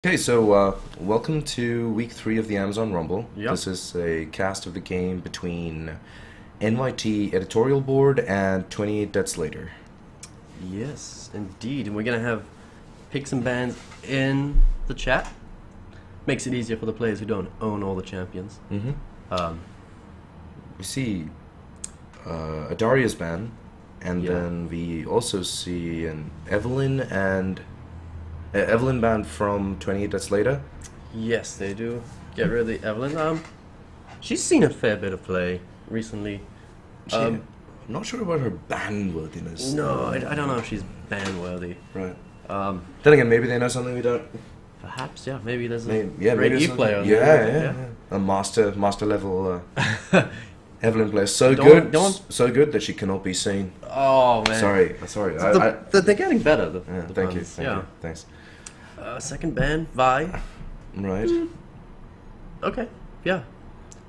Okay, so welcome to week 3 of the Amazon Rumble. Yep. This is a cast of the game between NYT Editorial Board and 28 Deaths Later. Yes, indeed. And we're going to have picks and bans in the chat. Makes it easier for the players who don't own all the champions. Mm-hmm. We see a Daria's ban, and Yeah. then we also see an Evelyn and Evelyn ban from 28 Deaths Later. Yes, they do. Get rid of the Evelyn. She's seen a fair bit of play recently. I'm not sure about her ban worthiness. No, I don't know if she's ban-worthy. Right. Um, Then again, maybe they know something we don't. Perhaps, yeah. Maybe there's a Maybe great there's E player. on Yeah, there. yeah. A master level Evelyn player. So Don't- good, so good that she cannot be seen. Oh, man. Sorry. They're getting better. The Thank you. puns. Thank you. Thanks. Second ban, Vi. Right. Okay, yeah.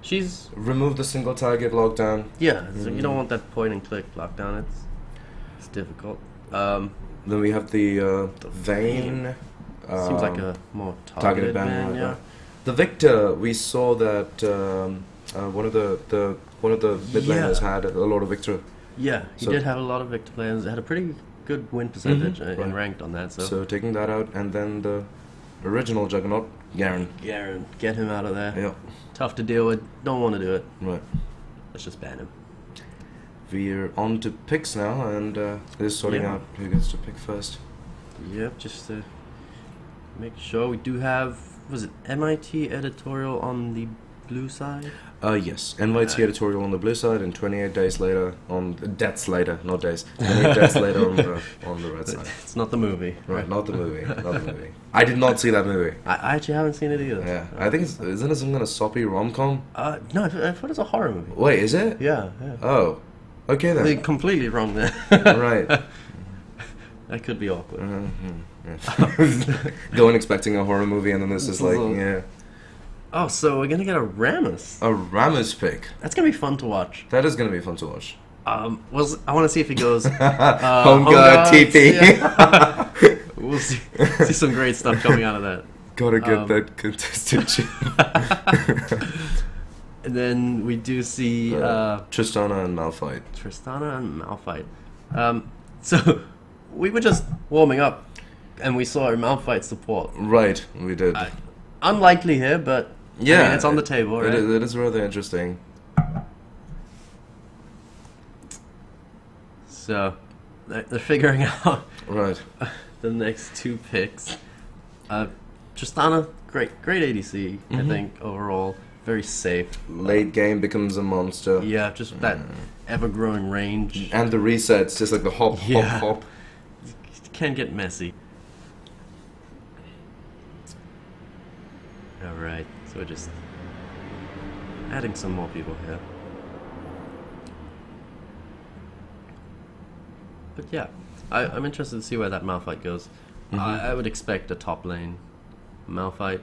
She's Remove the single target lockdown. Yeah, so you don't want that point and click lockdown. It's difficult. Then we have the Vayne. Seems like a more targeted targeted ban. ban. Right, Yeah. right. The Victor. We saw that one of the mid laners had a lot of Victor. Yeah, he So- did have a lot of victor players. Had a pretty good win percentage Mhm, in right. ranked on that. So, So taking that out, and then the original Juggernaut, Garen. Garen, get him out of there. Yeah. Tough to deal with. Don't want to do it. Right. Let's just ban him. We're on to picks now, and they're sorting Yeah. out who gets to pick first. Yep, just to make sure we do have. Was it NYT Editorial on the blue side? Yes. NYT Editorial on the blue side, and 28 days later on Deaths Later, not days. 28 Deaths Later on the red side. It's not the movie. Right, not the movie. Not the movie. I did not see that movie. I actually haven't seen it either. Yeah, I think isn't it some kind of soppy rom-com? No, I thought it was a horror movie. Wait, is it? Yeah. Oh, okay They're then. completely wrong there. Right. That could be awkward. Yeah. Going expecting a horror movie, and then this is like, yeah, Oh, so we're gonna get a Rammus. a Ramos pick. That's gonna be fun to watch. That is gonna be fun to watch. I want to see if he goes Home Home guard, Guards, TP. yeah. We'll see some great stuff coming out of that. Gotta get that contested chip. And then we do see Tristana and Malphite. Tristana and Malphite. So we were just warming up, and we saw a Malphite support. Right, we did. Unlikely here, but Yeah, I mean, it's on the table, right? It is rather interesting. So they're figuring out Right. the next two picks. Tristana, great ADC, I think, overall. Very safe. Late game becomes a monster. Yeah, just that ever-growing range. And the resets, just like the hop, Yeah. hop, hop. It can get messy. Alright, so we're just adding some more people here. But yeah, I'm interested to see where that Malphite goes. I would expect a top lane Malphite.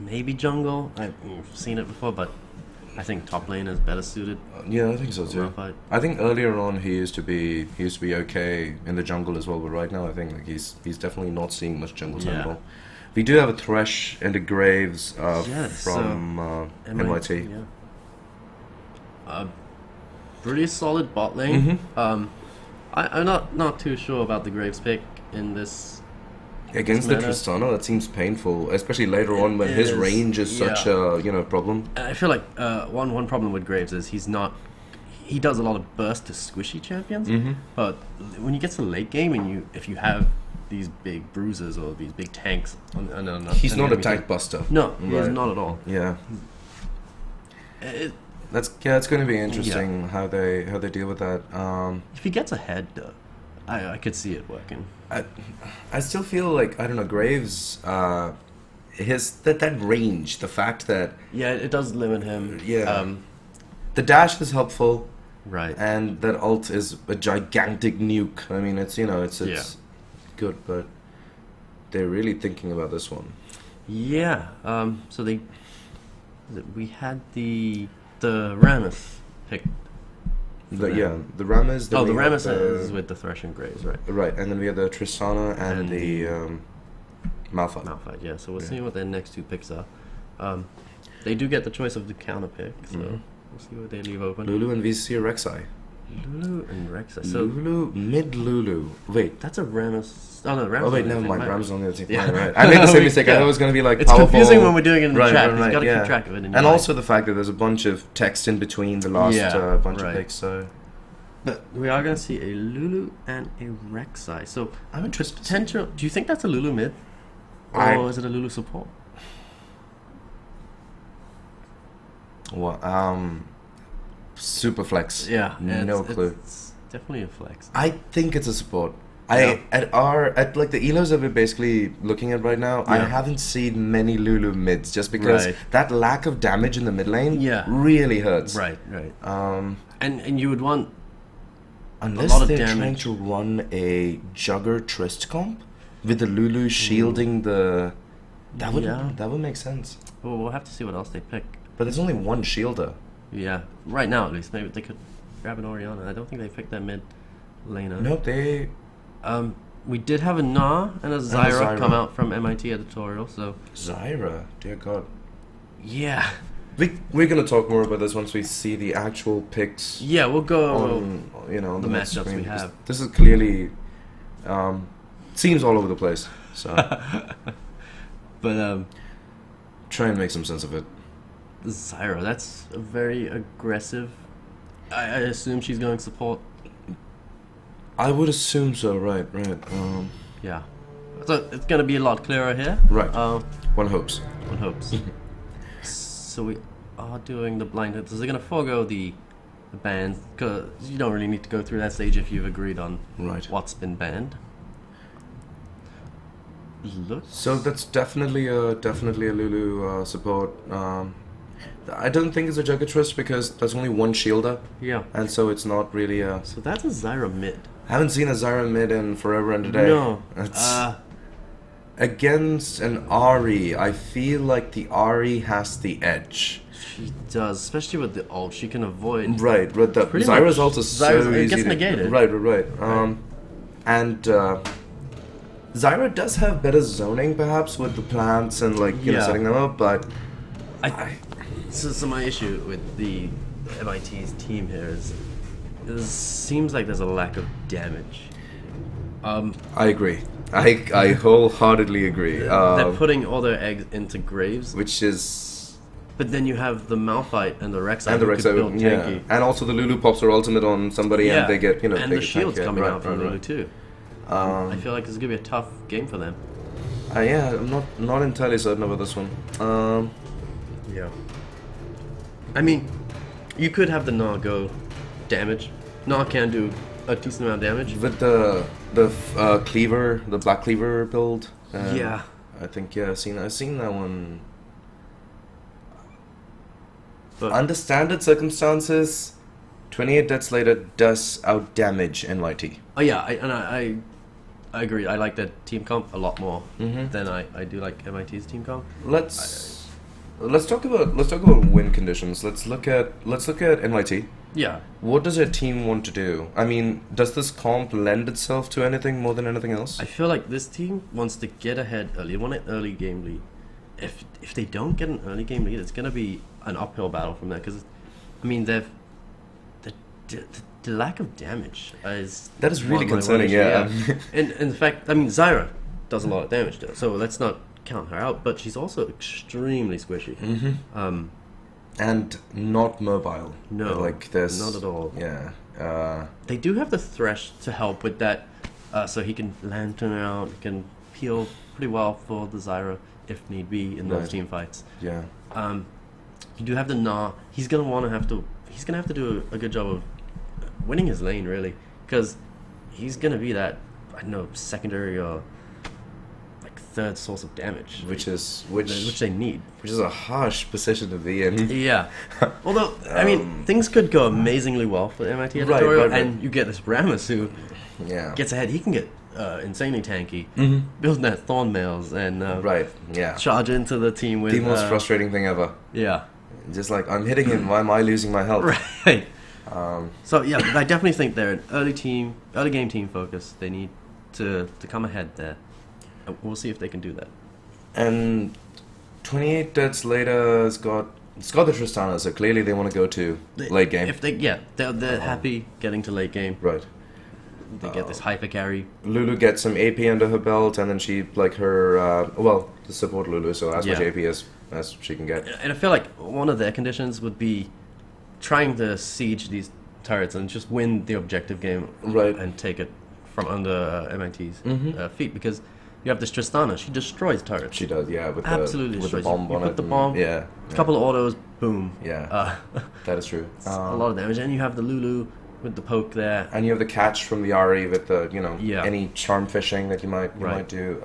Maybe jungle. I've seen it before, but I think top lane is better suited Yeah, I think so for too. Malphite. I think earlier on he used to be okay in the jungle as well, but right now I think like he's definitely not seeing much jungle time Yeah. at all. We do have a Thresh and a Graves Yes, from NYT. Yeah. Pretty solid bot lane. Mm-hmm. I'm not too sure about the Graves pick in this. Against the meta. Tristana, that seems painful, especially later on when It his is, range is such yeah. a problem. And I feel like one problem with Graves is he does a lot of burst to squishy champions, but when you get to the late game and if you have these big bruisers or these big tanks, He's not a enemy tank team- buster. No, he is Right. not at all. Yeah, It, it's going to be interesting how they deal with that. if he gets ahead, though, I could see it working. I still feel like I don't know Graves. His that range, the fact that Yeah, it does limit him. Yeah. the dash is helpful, Right. and that ult is a gigantic nuke. I mean, it's Yeah. good, but they're really thinking about this one. Yeah. So we had the Rammus picked. The Rammus. Oh, the Rammus is with the Thresh and Graves, right? Right, and then we have the Tristana and And the Malphite. Malphite, yeah. So we'll Yeah. see what their next two picks are. They do get the choice of the counter pick, so we'll see what they leave open. Lulu and VC Rek'Sai. Lulu and Rek'Sai. So Lulu, mid Lulu. Wait. that's a Rammus. Oh no, Rammus. Oh wait, is never the mind. thing, Ram's on the other team. Yeah. Right. I made the same mistake. I Yeah. thought it was going to be like It's powerful. confusing when we're doing it in the Right, chat. right, You've got to yeah. keep track of it. And also the fact that there's a bunch of text in between the last Yeah, bunch right. of picks. So but we are going to see a Lulu and a Rek'Sai. So I'm interested. potential. Do you think that's a Lulu mid, or I- is it a Lulu support? Well, super flex. Yeah, No clue. It's definitely a flex. I think it's a support. Yeah. At like the elos that we're basically looking at right now, I Yeah. haven't seen many Lulu mids just because Right. that lack of damage in the mid lane Yeah. really hurts. Right. And you would want Unless lot of they're trying damage. to run a Jugger Trist comp with the Lulu shielding the that would make sense. Well, we'll have to see what else they pick. But there's only one shielder. Yeah, right now at least. Maybe they could grab an Orianna. I don't think they picked that mid laner. No, they We did have a Na and a Zyra Zyra. come out from MIT Editorial, so Zyra, dear God. yeah. We're gonna talk more about this once we see the actual picks Yeah, we'll go on on the next matchups screen, we because have. This is clearly seems all over the place. So but try and make some sense of it. Zyra, that's a very aggressive. I assume she's going support. I would assume so. Right. Yeah. So it's going to be a lot clearer here. Right. One hopes. One hopes. So we are doing the blind hits. Is it going to forego the bans? Because you don't really need to go through that stage if you've agreed on Right. what's been banned. Looks. So that's definitely a Lulu support. I don't think it's a Juggertrist because there's only one shielder, Yeah. and so it's not really a. So that's a Zyra mid. I haven't seen a Zyra mid in forever and a day. No. It's against an Ari. I feel like the Ari has the edge. She does, especially with the ult. She can avoid. Right, but the Pretty Zyra's much. also so Zyra's- it easy gets to negated. Right. And Zyra does have better zoning, perhaps, with the plants and like Yeah. setting them up, but So my issue with the MIT's team here is it seems like there's a lack of damage. I agree. I wholeheartedly agree. They're putting all their eggs into Graves, Which is but then you have the Malphite and the Rek'Sai and the who could build Rek'Sai, yeah, tanky. and also the Lulu pops her ultimate on somebody, and they get and they the get shields tanky. coming Right, out from right, Lulu right. too. I feel like it's gonna be a tough game for them. Yeah, I'm not entirely certain about this one. Yeah. I mean, you could have the Gnaw go damage. Gnaw can do a decent amount of damage. With the cleaver, the black cleaver build. Yeah. I think I've seen that one. But Under standard circumstances, 28 deaths later does out damage NYT. oh yeah, I agree. I like that team comp a lot more than I do like MIT's team comp. Let's talk about win conditions. Let's look at NYT. Yeah. What does your team want to do? I mean, does this comp lend itself to anything more than anything else? I feel like this team wants to get ahead early. They want an early game lead. If they don't get an early game lead, it's gonna be an uphill battle from there. Because, I mean, the lack of damage is That is really one of my concerning, worries, yeah. And in fact, I mean, Zyra does a lot of damage though, so let's not count her out. But she's also extremely squishy. And not mobile. No, like there's not at all. Yeah. They do have the Thresh to help with that, so he can lantern out, he can peel pretty well for the Zyra if need be in those Right. team fights. Yeah. You do have the Gnaw. He's gonna have to do a good job of winning his lane really, because he's gonna be that, I don't know, secondary or like third source of damage, Which they need. is a harsh position to be in. Yeah. Although I mean, things could go amazingly well for MIT Editorial, right. and you get this Rammus who Yeah. gets ahead. He can get insanely tanky, building that thorn mails and Right. Yeah. charge into the team with The most frustrating thing ever. Yeah. Just like, I'm hitting him, why am I losing my health? Right. So yeah, I definitely think they're an early game team focus. They need to come ahead there. We'll see if they can do that. And 28 deaths later, it's got the Tristana, so clearly they want to go to late game. If they're happy getting to late game. Right. They get this hyper carry. Lulu gets some AP under her belt, and then she, like her, the support Lulu, so as much AP as she can get. And I feel like one of their conditions would be trying to siege these turrets and just win the objective game, Right. and take it from under NYT's feet, because you have this Tristana, she destroys turrets. She does, yeah, with Absolutely with the destroys. bomb You on put it. the and- bomb, Yeah. a couple of autos, boom. Yeah, that is true. It's a lot of damage, and you have the Lulu with the poke there. And you have the catch from the Ari with the, Yeah. any charm fishing that you might do.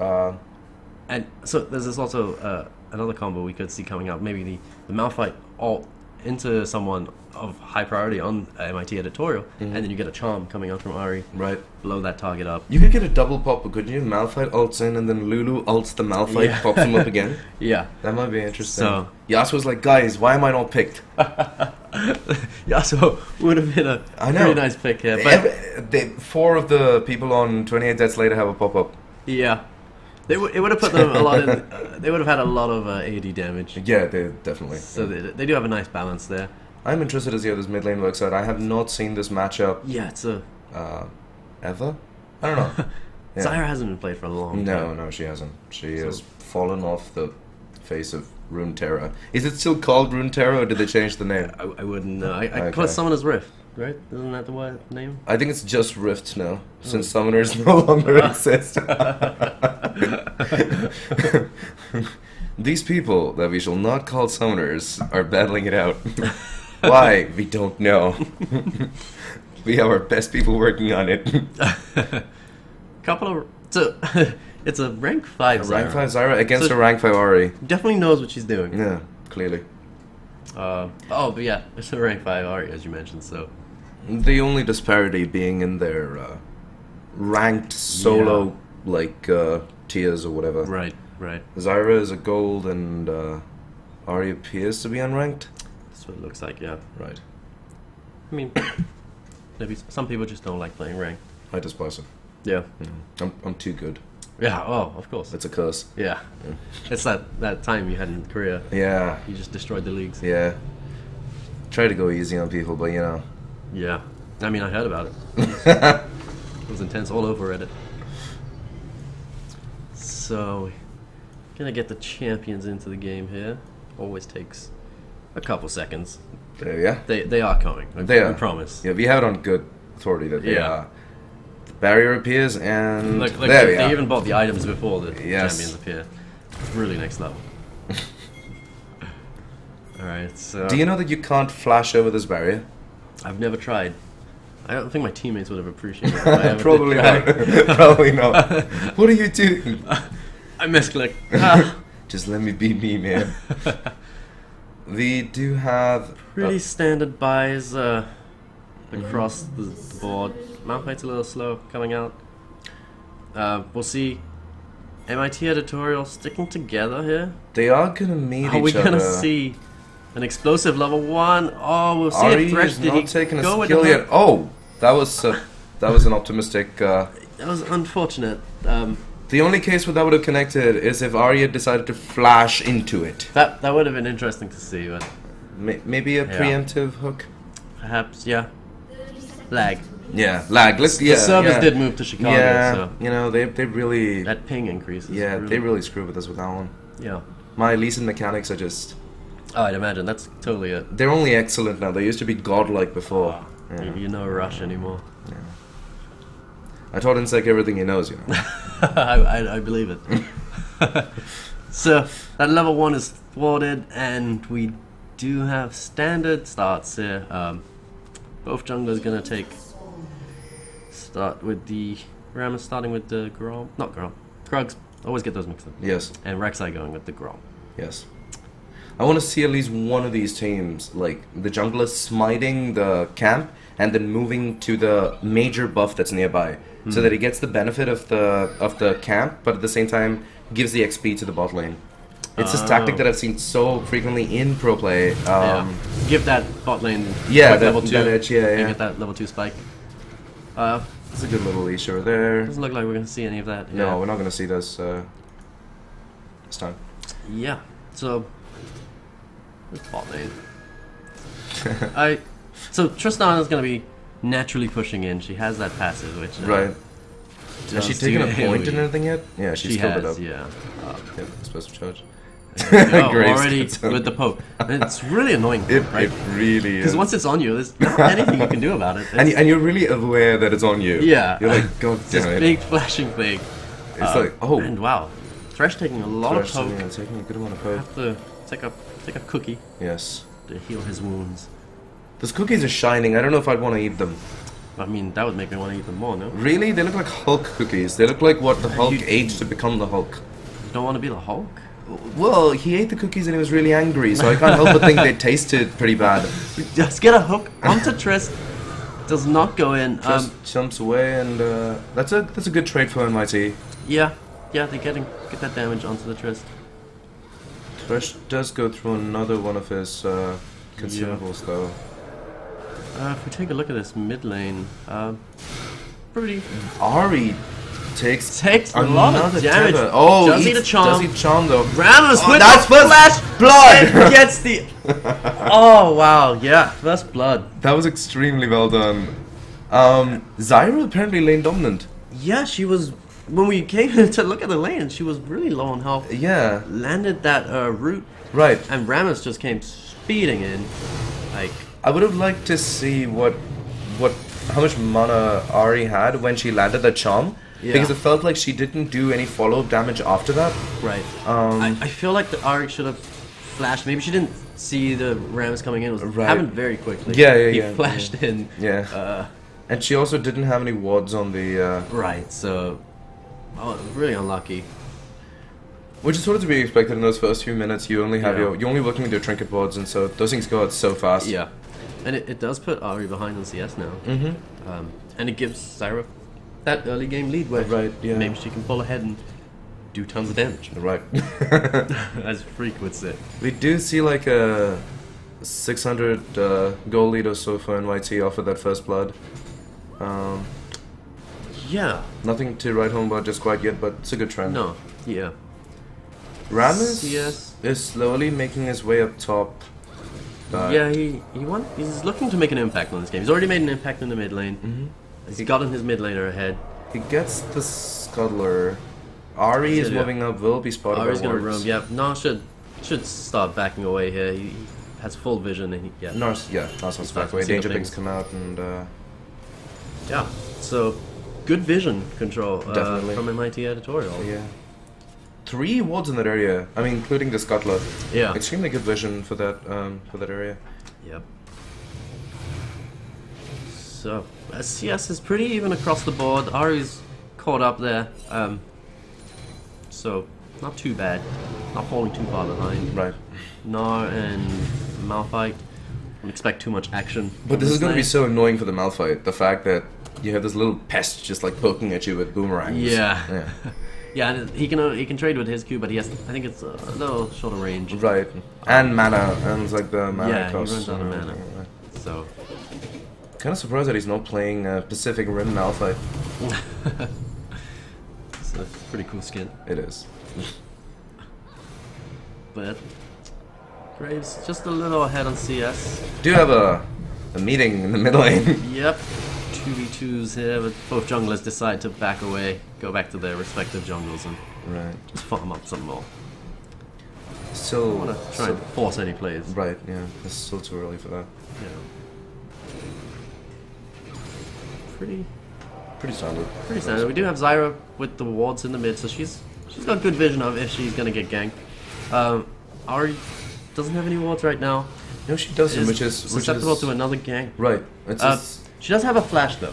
And so there's this also another combo we could see coming up. Maybe the Malphite ult into someone of high priority on NYT Editorial, and then you get a charm coming out from Ari, Right. blow that target up. You could get a double pop, couldn't you? Malphite ults in, and then Lulu ults the Malphite, Yeah. pops him up again. Yeah. That might be interesting. So Yasuo's like, guys, why am I not picked? Yasuo would have been a I know. pretty nice pick here, but Four of the people on 28 Deaths Later have a pop up. yeah, it would have put them a lot in. They would have had a lot of AD damage. Yeah, they definitely. So they do have a nice balance there. I'm interested to see how this mid lane works out. I have not seen this matchup Yeah, it's a ever. I don't know. Yeah. Zyra hasn't been played for a long time. No, she hasn't. She has fallen off the face of Runeterra. Is it still called Runeterra, or did they change the name? I wouldn't know. I Okay. call it Summoner's Rift, right? Isn't that the name? I think it's just Rift now, since Summoners no longer exist. These people that we shall not call Summoners are battling it out. Why? We don't know. We have our best people working on it. Couple of it's a rank 5 Rank Zyra. 5 Zyra against So- a rank 5 Ari. Definitely knows what she's doing. Yeah, clearly. But yeah, it's a rank 5 Ari, as you mentioned. So The only disparity being in their ranked solo tiers or whatever. right. Zyra is a gold and Ari appears to be unranked. That's what it looks like. Yeah. Right. I mean, maybe some people just don't like playing rank. I despise it. Yeah. I'm too good. Yeah. Oh, of course. It's a curse. Yeah. It's that time you had in Korea. Yeah. You just destroyed the leagues. Yeah. Try to go easy on people, but Yeah. I mean, I heard about it. It was intense all over Reddit. So, gonna get the champions into the game here. Always takes a couple seconds. Yeah. They are coming. They are. I promise. Yeah, we have it on good authority that they Yeah. are. The barrier appears and Like there we they are. even bought the items before the Yes. champions appear. It's really next level. Alright, so Do you know that you can't flash over this barrier? I've never tried. I don't think my teammates would have appreciated it. If I ever did Probably try. not. Probably not. What are you doing? I misclicked. Ah. Just let me be me, man. We do have Pretty standard buys across the board. Malphite's a little slow coming out. We'll see NYT Editorial sticking together here. they are gonna meet Are we each other. gonna see an explosive level 1? Oh, we'll see Ari if Thresh is did not taking a go with skill the yet. Oh, that was an optimistic. That was unfortunate. The only case where that would have connected is if Ari had decided to flash into it. That would have been interesting to see, but Maybe a preemptive hook. perhaps, yeah. Lag. Yeah, lag. The servers did move to Chicago, Yeah, so they really. that ping increases. They really screwed with us with that one. Yeah. My Leeson mechanics are just. Oh, I'd imagine that's totally it. They're only excellent now. They used to be godlike before. Yeah. You no rush anymore. I taught Insect everything he knows, I believe it. So that level 1 is thwarted, and we do have standard starts here. Both junglers gonna start with the Ram is starting with the Grom, not Grom, Krugs. Always get those mixed up. Yes, And Rek'Sai going with the Grom. yes. I want to see at least one of these teams, like the jungler smiting the camp and then moving to the major buff that's nearby, so that he gets the benefit of the camp, but at the same time gives the XP to the bot lane. It's this tactic that I've seen so frequently in pro play. Give that bot lane Yeah, level 2 that edge, yeah, and yeah. get that level 2 spike. It's a good little leash over there. Doesn't look like we're gonna see any of that. No, we're not going to see this. this time. Yeah. So, this bot lane. So Tristana is gonna be naturally pushing in. She has that passive, which Right. Has she taken a point in AoE. anything yet? Yeah, she's She filled it has, up. yeah. Yeah, explosive charge. Oh, Graves already gets on. with the poke. It's really annoying, It right? really is. Because once it's on you, there's not anything you can do about it. And you're really aware that it's on you. Yeah. You're like, God It's this damn it. big flashing thing. It's like, oh. And wow, Thresh taking a lot Thresh of poke. taking a good amount of poke. Have to take a cookie Yes. to heal his wounds. Those cookies are shining. I don't know if I'd want to eat them. I mean, that would make me want to eat them more, no? Really? They look like Hulk cookies. They look like what the Hulk you- ate to become the Hulk. You don't want to be the Hulk? Well, he ate the cookies and he was really angry, so I can't help but think they tasted pretty bad. Just get a hook onto Triss. Does not go in. Just jumps away, and that's a good trade for NYT. Yeah, they get that damage onto the Triss. Thresh does go through another one of his consumables, though. If we take a look at this mid lane, pretty Ari takes a lot of another damage. tether. Oh, Does eat a charm. Does eat charm though? Rammus Oh, with that's the first flash blood. and gets the. Oh wow, yeah, first blood. That was extremely well done. Zyra apparently lane dominant. Yeah, she was. When we came to look at the lane, she was really low on health. Yeah. Landed that root, Right. and Rammus just came speeding in. Like, I would have liked to see how much mana Ari had when she landed the charm. Yeah. Because it felt like she didn't do any follow-up damage after that. right. I feel like the Arik should have flashed. Maybe she didn't see the Rammus coming in. It was Right. happened very quickly. Yeah, He yeah. flashed in. Yeah. And she also didn't have any wards on the... Right, so... Oh, really unlucky. Which is sort of to be expected in those first few minutes. You only have Yeah. you're only working with your trinket wards, and so those things go out so fast. Yeah. And it does put Ari behind on CS now. Mm-hmm. And it gives Zyra that early game lead where Right, yeah. maybe she can pull ahead and do tons of damage. Right. As Freak would say. We do see like a 600 goal lead or so for NYT off of that first blood. Yeah. Nothing to write home about just quite yet, but it's a good trend. No. Yeah. Rammus CS. is slowly making his way up top. Yeah, he's looking to make an impact on this game. He's already made an impact in the mid lane. Mm-hmm. He's gotten his mid laner ahead. He gets the scuttler. Ari is Yeah. moving up, will be spotted Ari's by gonna wards. roam. Yeah, no, should start backing away here. He has full vision and Nars He's back back away. to see Danger the Pings things. come out and yeah. So good vision control Definitely. from NYT Editorial. yeah. 3 wards in that area. I mean, including the scuttler. Yeah. Extremely good vision for that area. Yep. So CS is pretty even across the board. Ari's caught up there. So not too bad. Not falling too far behind. Right. Gnar and Malphite. Don't expect too much action. But on this is going to be lane. so annoying for the Malphite. The fact that you have this little pest just like poking at you with boomerangs. Yeah. Yeah, and he can trade with his Q, but he has. I think it's a little shorter range. Right. And mana. And it's like the mana Yeah, he cost. runs out of mana. So Kind of surprised that he's not playing Pacific Rim Malphite. it's a pretty cool skin. It is. But Graves just a little ahead on CS. Do have a meeting in the middle lane. Yep. 2v2s here, but both junglers decide to back away, go back to their respective jungles and Right. just farm up some more. Still. I want to try and force any plays. Right, yeah. It's still too early for that. Yeah. Pretty Pretty standard. We do have Zyra with the wards in the mid, so she's got good vision of if she's gonna get ganked. Ari doesn't have any wards right now. No, she doesn't, Is which is susceptible to another gank. right. It's She does have a flash though.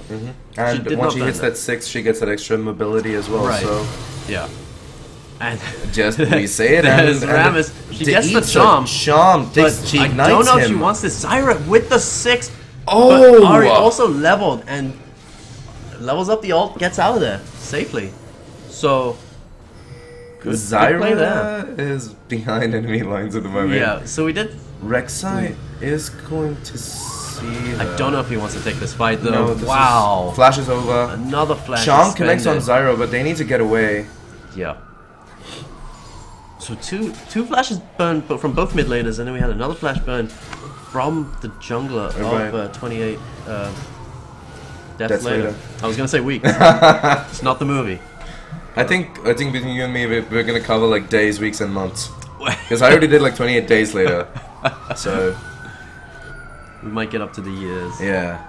and did once not she ban hits that 6, she gets that extra mobility as well. Right. So Yeah. And just we say it. there's and Rammus. She gets the eats charm. her. Charm But takes. She I ignites don't know him. if she wants this. Zyra with the 6. Oh! But Ari also leveled and levels up the ult, gets out of there safely. So good play there. Zyra is behind enemy lines at the moment. Yeah. So we did. Rek'Sai is going to see. I don't know if he wants to take this fight though. No, this Wow. is, flash is over. Another flash. Charm is connects on spended. Zyra, but they need to get away. Yeah. So So two flashes burned from both mid laners, and then we had another flash burn from the jungler of 28 Death Later. I was gonna say weeks. It's not the movie. I think between you and me, we're gonna cover like days, weeks, and months. Because I already did like 28 days later, so we might get up to the years. Yeah.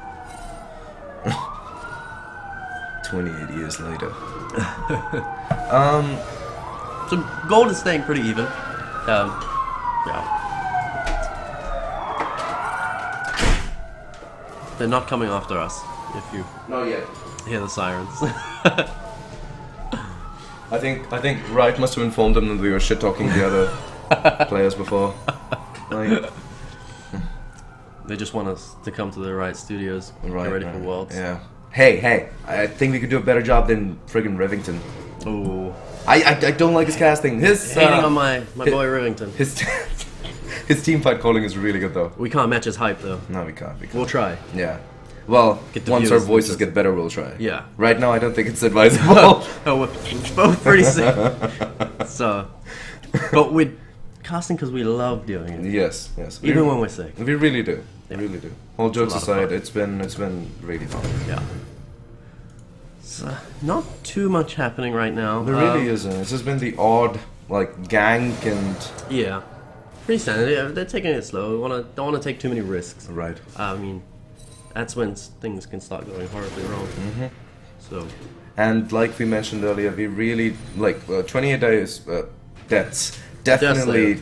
28 years later. So gold is staying pretty even. Yeah. They're not coming after us. If you not yet hear the sirens. I think Wright must have informed them that we were shit talking the other players before. Like, they just want us to come to the right studios, get ready for Worlds. Yeah. Hey! I think we could do a better job than friggin' Rivington. Oh. I don't like his casting. His hating on my boy Rivington. His team fight calling is really good though. We can't match his hype though. No, we can't. We'll try. Yeah. Well, once our voices get better, we'll try. Yeah. Right now, I don't think it's advisable. Oh, we're both pretty sick. So, but we're casting because we love doing it. Yes. Even when we're sick. We really do. Yeah. We really do. All jokes aside, it's been really fun. Yeah. So, not too much happening right now. There really isn't. It's just been the odd, like, gank and... Yeah. Pretty standard. Yeah, they're taking it slow. Don't want to take too many risks. Right. I mean, that's when things can start going horribly wrong. Mm-hmm. So... And like we mentioned earlier, we really, like, 28 days deaths definitely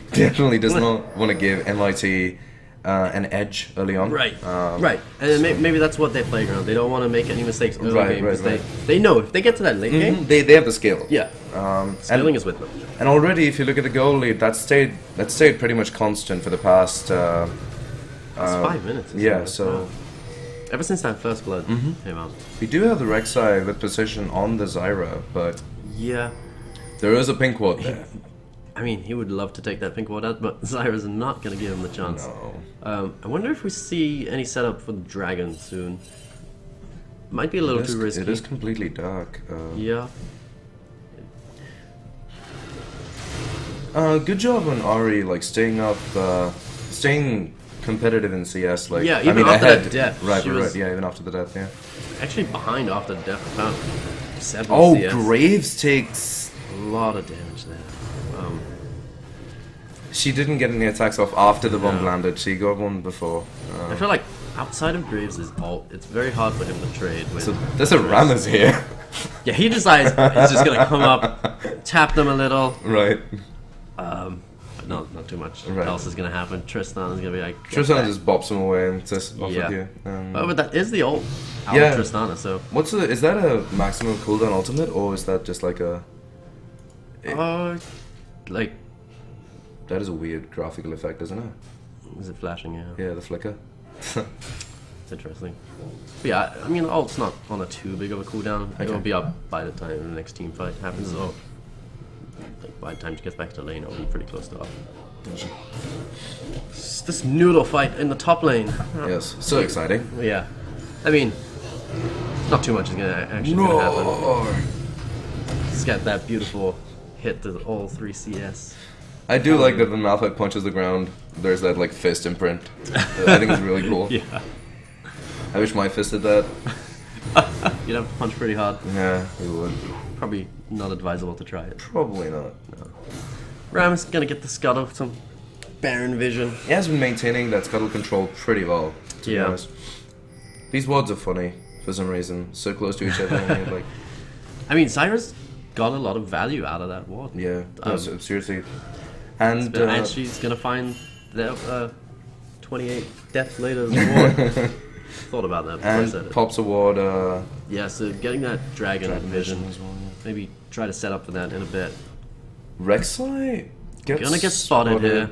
does not want to give NYT an edge early on. Right. Right. And maybe that's what they play around. They don't want to make any mistakes early game because they know if they get to that late game, they have the skill. Yeah. Skilling is with them. And already, if you look at the goal lead, that stayed pretty much constant for the past. It's 5 minutes. Yeah. So. Ever since that first blood came out. We do have the Rek'Sai with position on the Zyra, but yeah, there is a pink ward there. I mean, he would love to take that pink ward out, but Zyra's not going to give him the chance. No. I wonder if we see any setup for the dragon soon. Might be a little too risky. It is completely dark. Yeah. Good job on Ari, like staying competitive in CS. Like, yeah, even after ahead. that death. Right. Yeah, even after the death. Yeah. Actually, behind after the death, about 7 CS. Graves takes a lot of damage there. She didn't get any attacks off after the bomb landed. She got one before. I feel like outside of Graves' ult, it's very hard for him to trade with. So there's a Rammus here. Yeah, he decides he's just gonna come up, tap them a little. Right. But not too much else is gonna happen. Tristan is gonna be like. Tristan just bops him away and says, "Off with you." But that is the ult out of Tristana. So is that a maximum cooldown ultimate, or is that just like a? Like. That is a weird graphical effect, isn't it? Is it flashing? Yeah. Yeah, the flicker. It's interesting. But yeah, I mean, ult's not on a too big of a cooldown. It'll be up by the time the next team fight happens. So, like, by the time she gets back to lane, it'll be pretty close to up. It's this noodle fight in the top lane. Yes, so exciting. Yeah, I mean, not too much is gonna happen. Just got that beautiful hit to all 3 CS. I do like that when Malphite punches the ground, there's that like fist imprint. I think it's really cool. Yeah. I wish my fist did that. You'd have to punch pretty hard. Yeah, you would. Probably not advisable to try it. Probably not. No. Ram is gonna get the scuttle with some Baron vision. He has been maintaining that scuttle control pretty well, to be honest. These wards are funny for some reason. So close to each other. And like, I mean, Cyrus got a lot of value out of that ward. Yeah, no, seriously. And she's gonna find the 28 death later ward. Thought about that before I said it. Pops a ward. Yeah, so getting that dragon vision as well. Yeah. Maybe try to set up for that in a bit. Rek'Sai gonna get spotted here.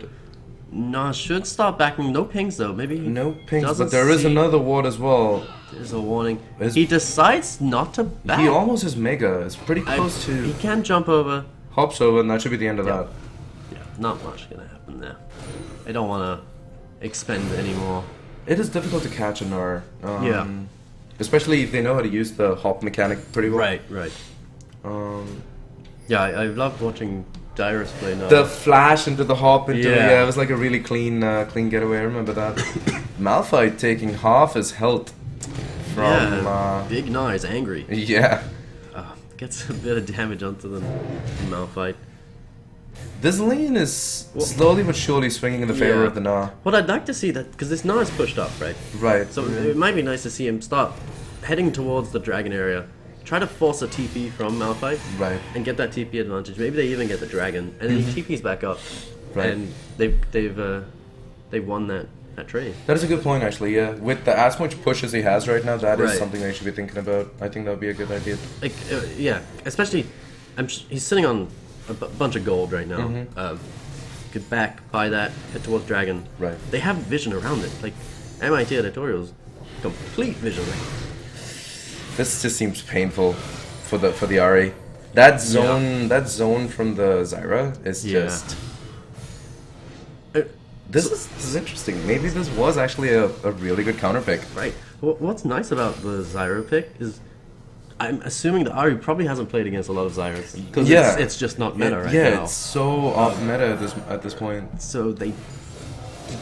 No, should start backing. No pings though. Maybe no pings, but there is another ward as well. There's a warning. He decides not to back. He almost is mega. It's pretty close to. He can jump over. Hops over, and that should be the end of that. Yeah, not much gonna happen there. I don't want to expend any more. It is difficult to catch a Gnar. Especially if they know how to use the hop mechanic pretty well. Right. Yeah, I loved watching Dyrus play now. The flash into the hop into Yeah. it was like a really clean getaway. I remember that. Malphite taking half his health from Big Gnar is angry. yeah. Gets a bit of damage onto the Malphite. This lane is slowly but surely swinging in the favor of the Gnar. What I'd like to see that because this Gnar is pushed up, right? Right. So it might be nice to see him start heading towards the dragon area. Try to force a TP from Malphite. Right. And get that TP advantage. Maybe they even get the dragon, and then he TP's back up. Right. And they've won that trade. That is a good point, actually. Yeah, with as much push as he has right now, that is Right. something they should be thinking about. I think that would be a good idea. Like yeah, especially he's sitting on a bunch of gold right now. Could buy that, head towards dragon. Right. They have vision around it. Like NYT Editorial's complete vision. This just seems painful for the Ari. That zone from the Zyra is just. This is interesting. Maybe this was actually a really good counter pick. Right. What's nice about the Zyra pick is I'm assuming that Ari probably hasn't played against a lot of Zyras because it's just not meta right now. Yeah, it's so off meta at this point. So they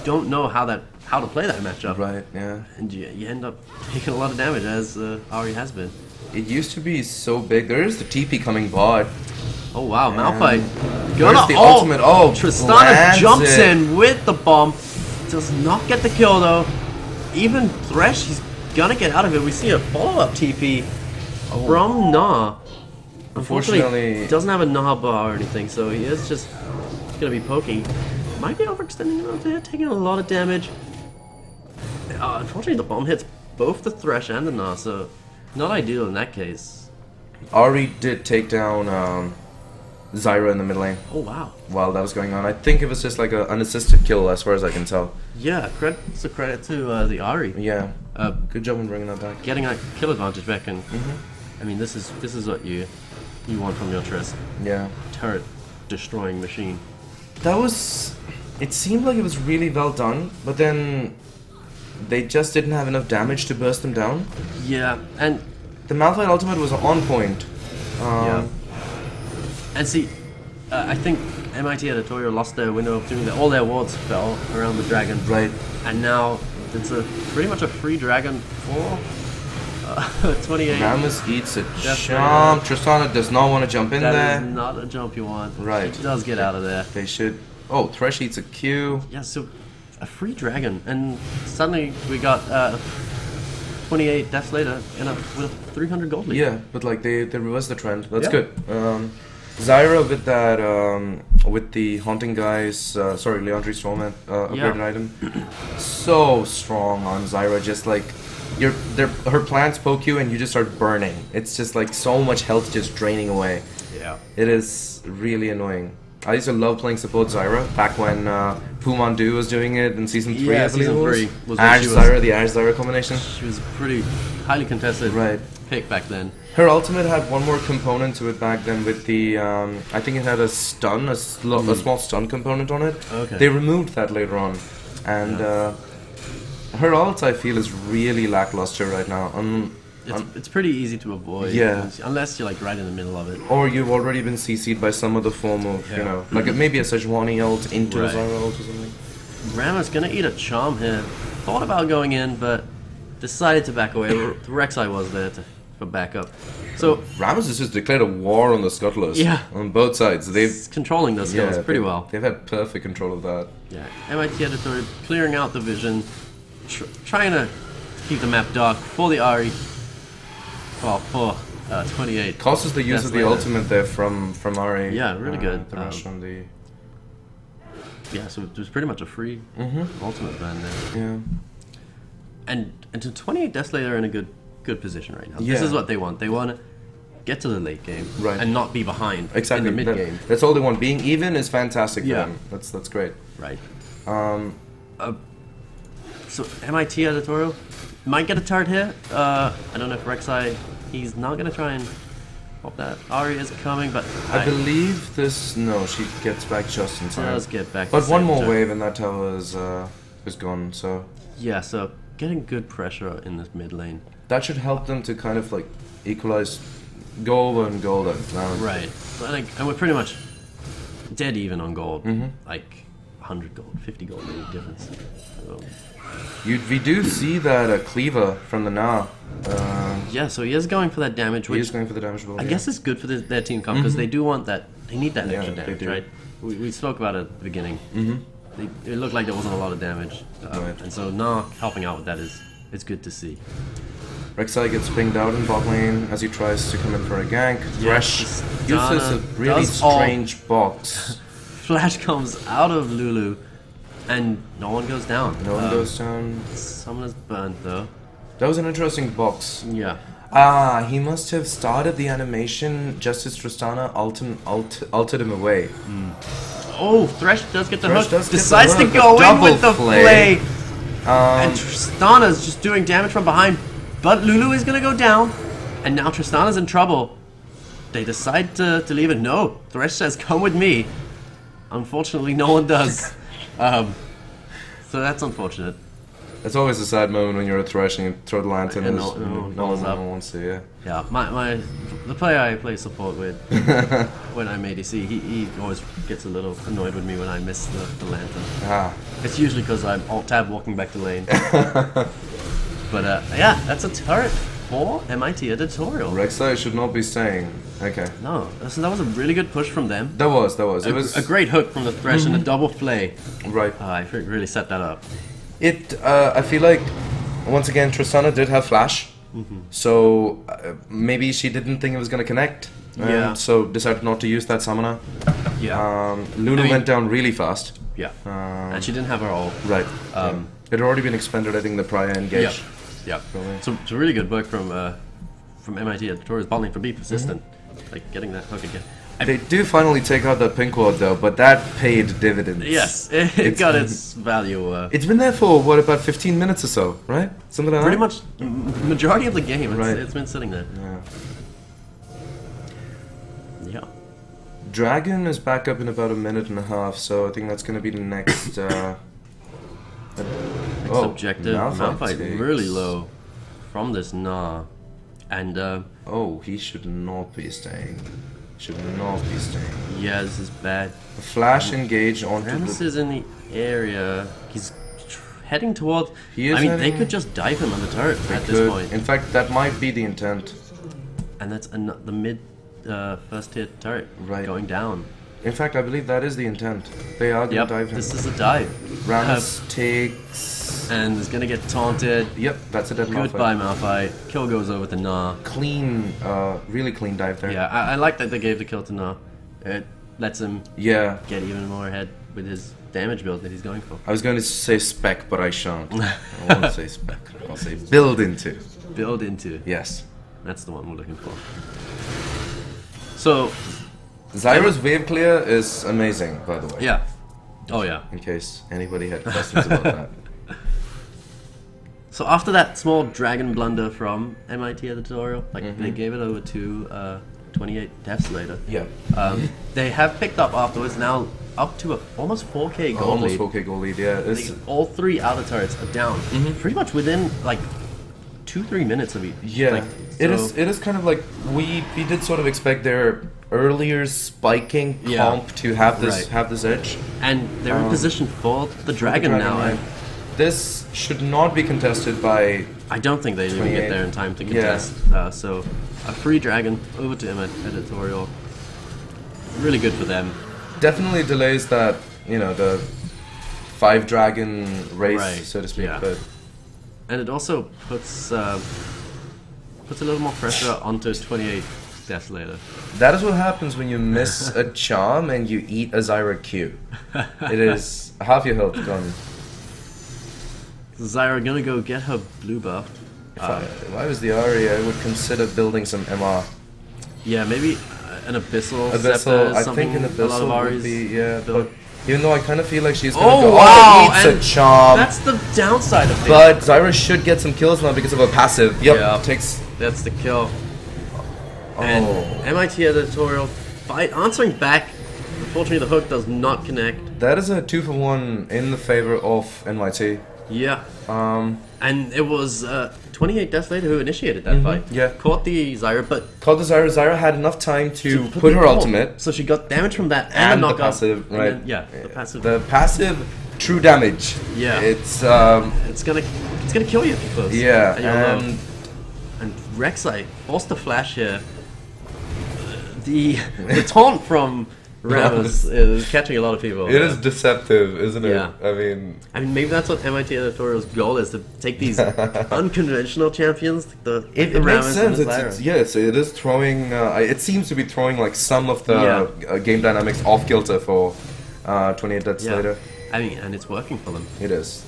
don't know how to play that matchup. Right. Yeah. And you end up taking a lot of damage as Ari has been. It used to be so big. There is the TP coming bot. Oh wow, Malphite. There's the ultimate. Oh, Tristana jumps it. in with the bomb. Does not get the kill though. Even Thresh, he's gonna get out of it. We see a follow-up TP from Gnar. Unfortunately, he doesn't have a Gnar bar or anything, so he is just gonna be poking. Might be overextending him out there, taking a lot of damage. Unfortunately, the bomb hits both the Thresh and the Gnar, so not ideal in that case. Ari did take down Zyra in the mid lane. Oh wow. While that was going on, I think it was just like an unassisted kill as far as I can tell. Yeah, it's a credit to the Ari. Yeah. Good job in bringing that back. Getting that kill advantage back, and I mean this is what you want from your Triss. Yeah. Turret destroying machine. That was. It seemed like it was really well done, but then they just didn't have enough damage to burst them down. Yeah, and the Malphite ultimate was on point. Yeah. And see, I think NYT Editorial lost their window of opportunity. All their wards fell around the dragon. Right. And now it's pretty much a free dragon for 28. Rammus eats a jump. Tristana does not want to jump in there. That is not a jump you want. Right. She does get out of there. They should. Oh, Thresh eats a Q. Yeah, so a free dragon. And suddenly we got 28 deaths later with 300 gold lead. Yeah, but like they reversed the trend. That's Yeah. good. Zyra with that with the haunting guys, Leandri Storm upgraded item, so strong on Zyra. Just like her plants poke you and you just start burning. It's just like so much health just draining away. Yeah, it is really annoying. I used to love playing support Zyra back when Pumandu was doing it in season 3. Yeah, I believe season it was. 3 was Ash Zyra, the Ash Zyra combination. She was pretty highly contested pick back then. Her ultimate had one more component to it back then with the, I think it had a stun, a small stun component on it. Okay. They removed that later on. And her ult, I feel, is really lackluster right now. It's pretty easy to avoid. Yeah. Unless you're like right in the middle of it. Or you've already been CC'd by some other form of, you know, like maybe a Sejuani ult into a Zyra ult or something. Rammus gonna eat a charm here. Thought about going in, but decided to back away. Rek'Sai was there for backup. So Rammus has just declared a war on the Scuttlers. Yeah. On both sides. They've controlling those skills pretty well. They've had perfect control of that. Yeah. NYT Editorial clearing out the vision, trying to keep the map dark for the Ari. Well, for 28. Causes the use of the ultimate there from Ari. Yeah, really good. The rush on the. Yeah, so it was pretty much a free ultimate ban there. Yeah. And to 28 Desolator are in a good position right now. This is what they want. They want to get to the late game and not be behind in the mid game. That's all they want. Being even is fantastic for them. That's great. Right. So NYT Editorial might get a turret here. I don't know if Rek'Sai, he's not going to try and pop that. Ari is coming, but I believe this. No, she gets back just in time. Does get back. But one more wave and that tower is gone. So yeah, so getting good pressure in this mid lane. That should help them to kind of like equalize, go over and go then. Right. And we're pretty much dead even on gold. Like 100 gold, 50 gold maybe difference. So, We do see that Cleaver from the Na. yeah, so he is going for that damage, He which is going for the damage ball. I guess it's good for their team comp because they do want that. They need that Yeah, extra they damage, do. right? We spoke about it at the beginning. It looked like there wasn't a lot of damage, Right. and so now helping out with that is it's good to see. Rek'Sai gets pinged out in bot lane as he tries to come in for a gank. Thresh Tristana uses a really does all- strange box. Flash comes out of Lulu, and no one goes down. No one goes down. Someone is burnt though. That was an interesting box. Yeah. Ah, he must have started the animation just as Tristana ulted him away. Oh, Thresh does get the Thresh hook. does get the Decides hook, to a go in double with the play. play. And Tristana's just doing damage from behind. But Lulu is going to go down. And now Tristana's in trouble. They decide to leave it. No. Thresh says, come with me. Unfortunately, no one does. So that's unfortunate. It's always a sad moment when you're a Thresh and you throw the lantern And and no one's up. one wants to, yeah. Yeah, the player I play support with when I'm ADC, he always gets a little annoyed with me when I miss the lantern. Ah. It's usually because I'm alt-tab walking back to lane. But yeah, that's a turret for MIT Editorial. Rek'Sai should not be staying. Okay. No, so that was a really good push from them. That was. It was A great hook from the Thresh and a double play. right. I really set that up. I feel like once again Tristana did have flash, so maybe she didn't think it was gonna connect. Yeah. So decided not to use that summoner. Yeah. Lulu I mean- went down really fast. Yeah. And she didn't have her ult. Right. It had already been expended, I think, the prior engage. Yeah. So it's a really good work from MIT Editorial's bot lane for being persistent, like getting that hook again. They do finally take out the pink ward though, but that paid dividends. Yes, it got its value. It's been there for what, about 15 minutes or so, right? Something like Pretty that. much majority of the game. Right. It's been sitting there. Yeah. Yeah. Dragon is back up in about a minute and a half, so I think that's going to be the next. Next objective. Malphite takes- really low from this Nah, and Oh, he should not be staying. Should not be staying. yeah, this is bad. A flash engage onto Rammus the. is in the area. He's heading towards. He is I mean, they heading- could just dive him on the turret at Could- this point, In fact, that might be the intent. and that's the mid first tier turret Right. going down. In fact, I believe that is the intent. They are going to Yep, dive him. this is a dive. Rammus takes. And is gonna get taunted. Yep, that's a dead Goodbye, Malphite. Malphite. Kill goes over to Nah. Clean, really clean dive there. Yeah, I like that they gave the kill to Nah. It lets him Yeah. get even more ahead with his damage build that he's going for. I was going to say spec, but I shan't. I won't say spec. I'll say build into. Build into. Yes. That's the one we're looking for. So, Zyra's wave clear is amazing, by the way. yeah. Oh, yeah. In case anybody had questions about that. So after that small dragon blunder from MIT Editorial, like they gave it over to 28 deaths later. Yeah. They have picked up afterwards, now up to almost 4k gold Almost lead. 4k goal lead, yeah. It's, All three outer turrets are down, pretty much within like 2-3 minutes of each. yeah. Like, It so- is kind of like we did sort of expect their earlier spiking Yeah. comp to have this Right. edge. And they're in position for the dragon now. yeah. This should not be contested by. I don't think they even 28. get there in time to Yeah. contest. So a free dragon over to Editorial. Really good for them. Definitely delays that, the 5 dragon race, Right, so to speak. yeah. But And it also puts a little more pressure onto 28 deaths later. that is what happens when you miss a charm and you eat a Zyra Q. It is half your health gone. Zyra gonna go get her blue buff. If I was the Ari, I would consider building some MR. Yeah, maybe an Abyssal Abyssal, Scepter is I something think an a lot of Abyssal would Aries be, yeah. build. But even though I kind of feel like she's gonna Oh go, wow! eats and a charm. that's the downside of it. But Zyra should get some kills now because of her passive. Yep, Yeah. takes. That's the kill. Oh. And MIT Editorial fight answering back. Unfortunately, the hook does not connect. That is a 2-for-1 in the favor of NYT. Yeah. And it was 28 deaths later who initiated that fight. yeah. Caught the Zyra, but Called the Zyra. Zyra had enough time to put the her ult. ultimate So she got damage from that and the the knockout. passive, And right? then- yeah, the passive. The passive, true damage. Yeah. It's It's gonna kill you if you close. yeah, And, you're low. and And Rek'Sai forced the flash here. The taunt from Rammus is catching a lot of people. it is deceptive, isn't it? Yeah. I mean, maybe that's what MIT Editorial's goal is, to take these unconventional champions, the it Rammus makes and sense. the It's Zyra. yes, it is throwing. It seems to be throwing like some of the game dynamics off kilter for 28 deaths Yeah. later. I mean, and it's working for them. It is.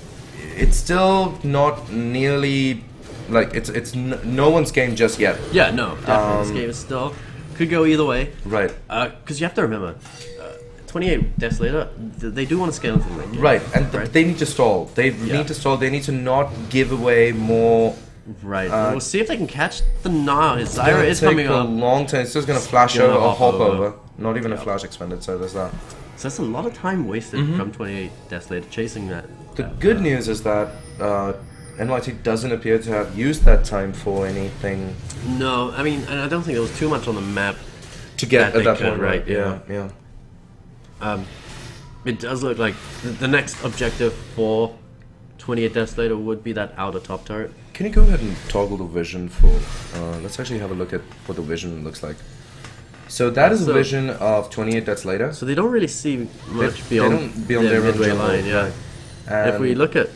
It's still not nearly like it's no one's game just yet. Yeah, no, definitely. This game is still could go either way. Right. Because you have to remember, 28 deaths later, they do want to scale into the late game. Right, and Right. they need to stall. They need to stall. They need to not give away more. Right. We'll see if they can catch the Nile. His Zyra Zyra is coming a up. long time. It's just gonna flash gonna over or hop hop over. over. Not even a flash expended. So there's that. So that's a lot of time wasted from 28 deaths later chasing that. The good news is that NYT doesn't appear to have used that time for anything No, I mean, and I don't think there was too much on the map. to get That at that they could, point. right, Yeah. Yeah. It does look like the next objective for 28 deaths later would be that outer top turret. Can you go ahead and toggle the vision for? Let's actually have a look at what the vision looks like. So that is a So- vision of 28 deaths later. So they don't really see much They beyond, don't beyond their their own midway jungle, line. Yeah. And If we look at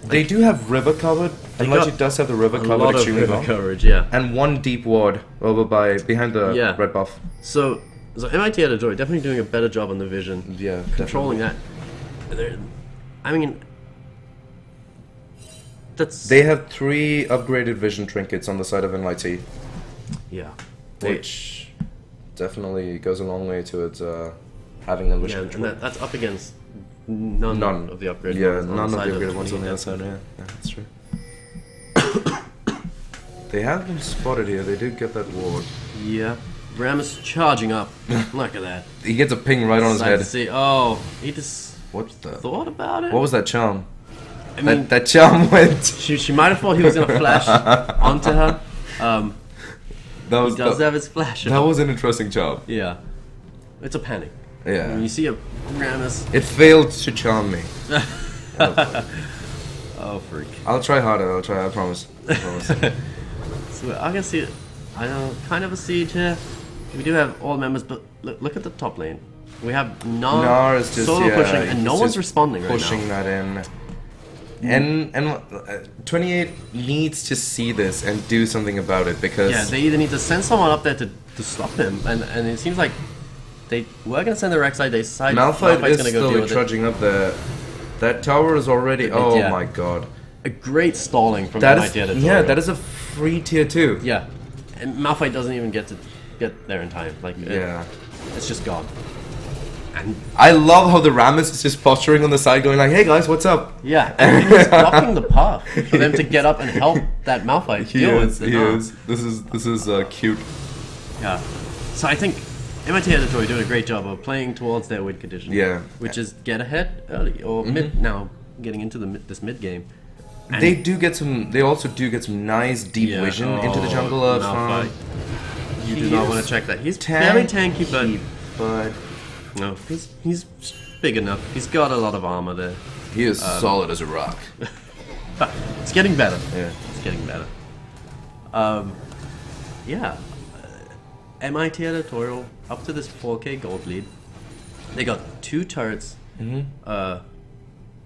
they do have river covered. got NYT does have the river a covered lot of extremely river well. coverage, yeah. And one deep ward over behind the Yeah. red buff. So MIT Editorial definitely doing a better job on the vision, Yeah, controlling that. I mean, that's They have 3 upgraded vision trinkets on the side of NYT, yeah. which definitely goes a long way towards having a Yeah, vision and control. that's up against none of the upgraded Yeah, ones on none of the side upgraded ones on the other side. Yeah, that's true. They have been spotted here. They did get that ward. Yeah. Rammus charging up. Look at that. He gets a ping right on his Excited head. to see. Oh, he just What the? thought about it. What was that charm? I mean, That charm went. she might have thought he was gonna flash onto her. That He was does that, have his flash. that was an interesting charm. Yeah. It's a panic. Yeah. When you see a Rammus. It failed to charm me. Oh, freak. I'll try harder. I'll try. I promise. I promise. So I can see, I know, kind of a siege here. We do have all members, but look at the top lane. We have Nar is just solo pushing, and no he's one's just responding right pushing now. that in. And 28 needs to see this and do something about it because Yeah, they either need to send someone up there to stop him, and it seems like they were going to send the Rek'Sai. They decided Malphite Malphite's is going to go still deal with it. trudging up there. That tower is already. Oh yeah. my god. A great stalling from That MIT is Editorial. yeah. That is a free tier 2. Yeah, and Malphite doesn't even get there in time. Like Yeah. it's just gone. And I love how the Rammus is just posturing on the side, going like, "Hey guys, what's up?" yeah, and he's blocking the path for them to get up and help that Malphite He deal is. with the He Nar. is. This is cute. Yeah. So I think MIT Editorial doing a great job of playing towards their win condition. Yeah. Which is get ahead early or mid now, getting into this mid game. And They do get some. They also do get some nice deep Yeah. vision into the Oh, jungle of. Malphite. You do he not is want to check that. He's very tanky, but but no, he's big enough. He's got a lot of armor there. he is solid as a rock. But it's getting better. Yeah. It's getting better. Yeah. MIT Editorial up to this 4K gold lead. They got 2 turrets,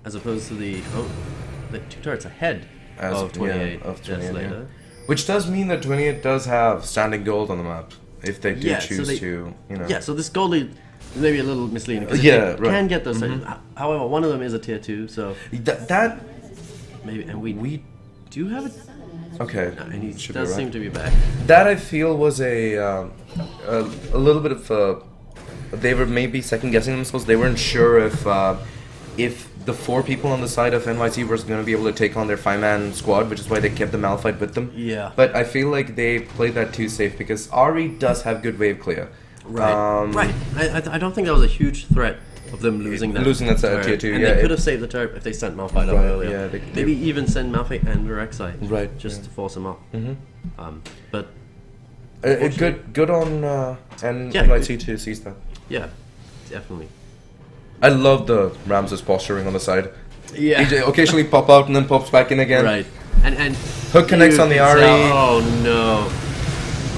as opposed to the 2 turrets ahead of 28. of deaths 28, later. yeah. Which does mean that 28 does have standing gold on the map if they do Yeah, so choose they- to, you know. Yeah, so this gold lead is maybe a little misleading because Yeah, they right. can get those. However, one of them is a tier 2, so That maybe, and we do have it. okay. And he Should be does right. seem to be back. That I feel was a little bit of they were maybe second guessing themselves. They weren't sure if the 4 people on the side of NYT were going to be able to take on their 5-man squad, which is why they kept the Malphite with them. Yeah. But I feel like they played that too safe because Ari does have good wave clear. Right. Right. I don't think that was a huge threat of them losing that Losing that turret. tier 2, and yeah, they could have saved the turret if they sent Malphite up Right, earlier. yeah, they- Maybe even send Malphite and Rek'Sai. Right, Just yeah. to force him up. But Good on Yeah, NYT to see that. yeah, definitely. I love the Ramses posturing on the side. Yeah. He occasionally pop out and then pops back in again. Right. And Hook connects you on the can Ahri. tell- oh no.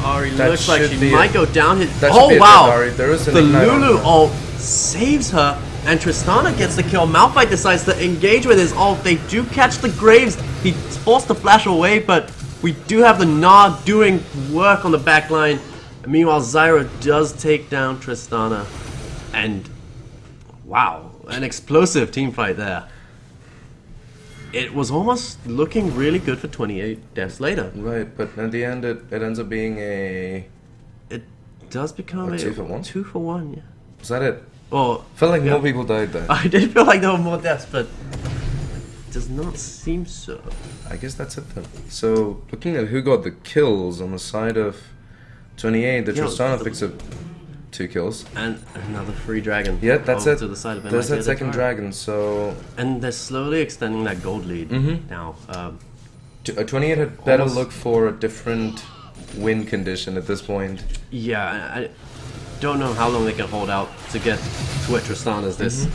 Ahri That looks like should she be might a- go down. that should Oh be a wow! dead Ahri. There is an the ignite on Lulu her. ult saves her, and Tristana gets the kill. Malphite decides to engage with his ult. They do catch the Graves. He's forced to flash away, but we do have the Nod doing work on the back line. Meanwhile, Zyra does take down Tristana, and wow, an explosive team fight there. It was almost looking really good for 28 deaths later. Right, but at the end it ends up being a... It does become A a 2 for 1? 2 for 1, yeah. Was that it? Well, Felt like yeah. more people died there. I did feel like there were more deaths, but it does not seem so. I guess that's it then. So, looking at who got the kills on the side of 28, the Yo, Tristana the- picks up 2 kills. And another free dragon. Yeah, that's over it. To the side of There's NYT that second Editorial. dragon, so... And they're slowly extending that gold lead now. 28 had better Almost- look for a different win condition at this point. Yeah, I don't know how long they can hold out to get to where Tristana's this. big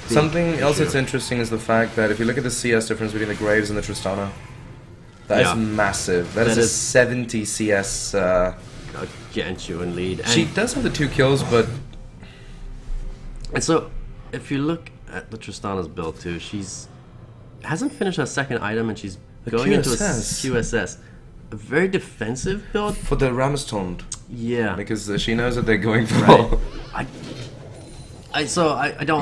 Something else issue. that's interesting is the fact that if you look at the CS difference between the Graves and the Tristana, that is Yeah. massive. That That is a is- 70 CS. Against you in lead. And, She does have the 2 kills, but and so, if you look at the Tristana's build too, she's hasn't finished her second item and she's going into a QSS. QSS. A very defensive build. for the Ramastond, Yeah. because she knows that they're going for. Right. I don't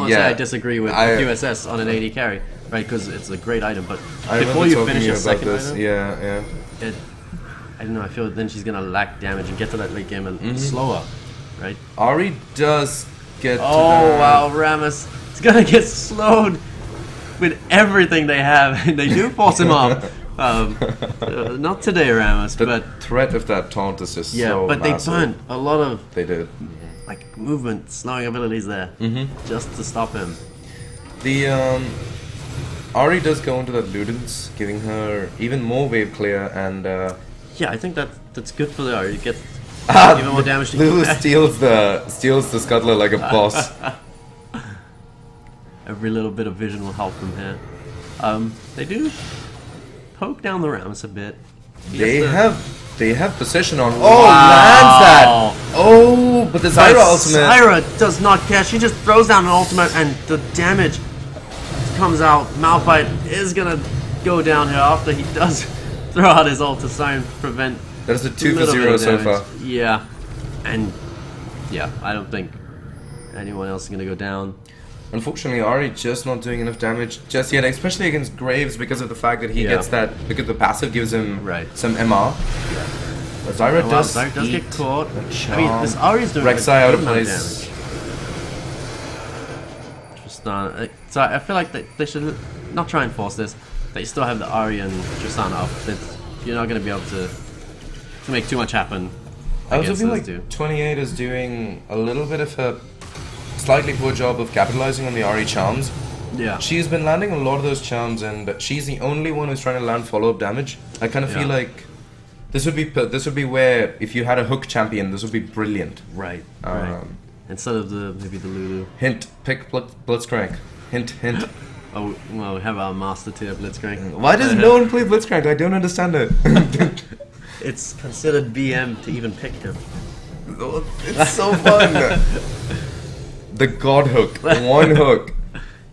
want to say Yeah. I disagree with I- QSS on an AD carry, right? Because it's a great item, but I before remember you talking finish to your you about second this. item, Yeah. I don't know. I feel then she's gonna lack damage and get to that late game and slower, right? Ari does get. to Oh that. wow, Rammus is gonna get slowed with everything they have, and they do force him up. Not today, Rammus, The but threat of that taunt is just yeah, so but they massive. burnt a lot of They did. like movement, slowing abilities there, just to stop him. The Ari does go into that Ludens, giving her even more wave clear, and Yeah, I think that's good for the Ahri. It gets Ah, even more damage to Lulu steals the scuttler like a boss. Every little bit of vision will help them here. They do poke down the Rammus a bit. He gets the- They have position on. Wow. Oh, lands that! Oh, but the But Zyra ultimate. Zyra does not care. She just throws down an ultimate, and the damage comes out. Malphite is gonna go down here after he does throw out his ult to try and prevent. That is a 2 for little bit 0 of so damage. far. Yeah, and yeah, I don't think anyone else is gonna go down. Unfortunately, Ari just not doing enough damage just yet, especially against Graves because of the fact that he Yeah. gets that, because the passive gives him Right. some MR. But Zyra Oh, wow, does, Zyra does get eat caught. a I mean, this charm. Ahri's doing Rek'Sai a out good of amount of place. damage. Tristana. So I feel like they should not try and force this. They still have the Ahri and Tristana up. You're not going to be able to make too much happen. I also against feel those like two. 28 is doing a little bit of a slightly poor job of capitalizing on the Ari charms. Yeah. She's been landing a lot of those charms, and she's the only one who's trying to land follow-up damage. I kind of feel Yeah. like this would be where if you had a hook champion, this would be brilliant. Right. Right. Instead of maybe the Lulu. Hint: pick Blitzcrank. Hint. Oh well, we have our master tier Blitzcrank. Why does no one play Blitzcrank? I don't understand it. It's considered BM to even pick him. It's so fun. The God hook, one hook.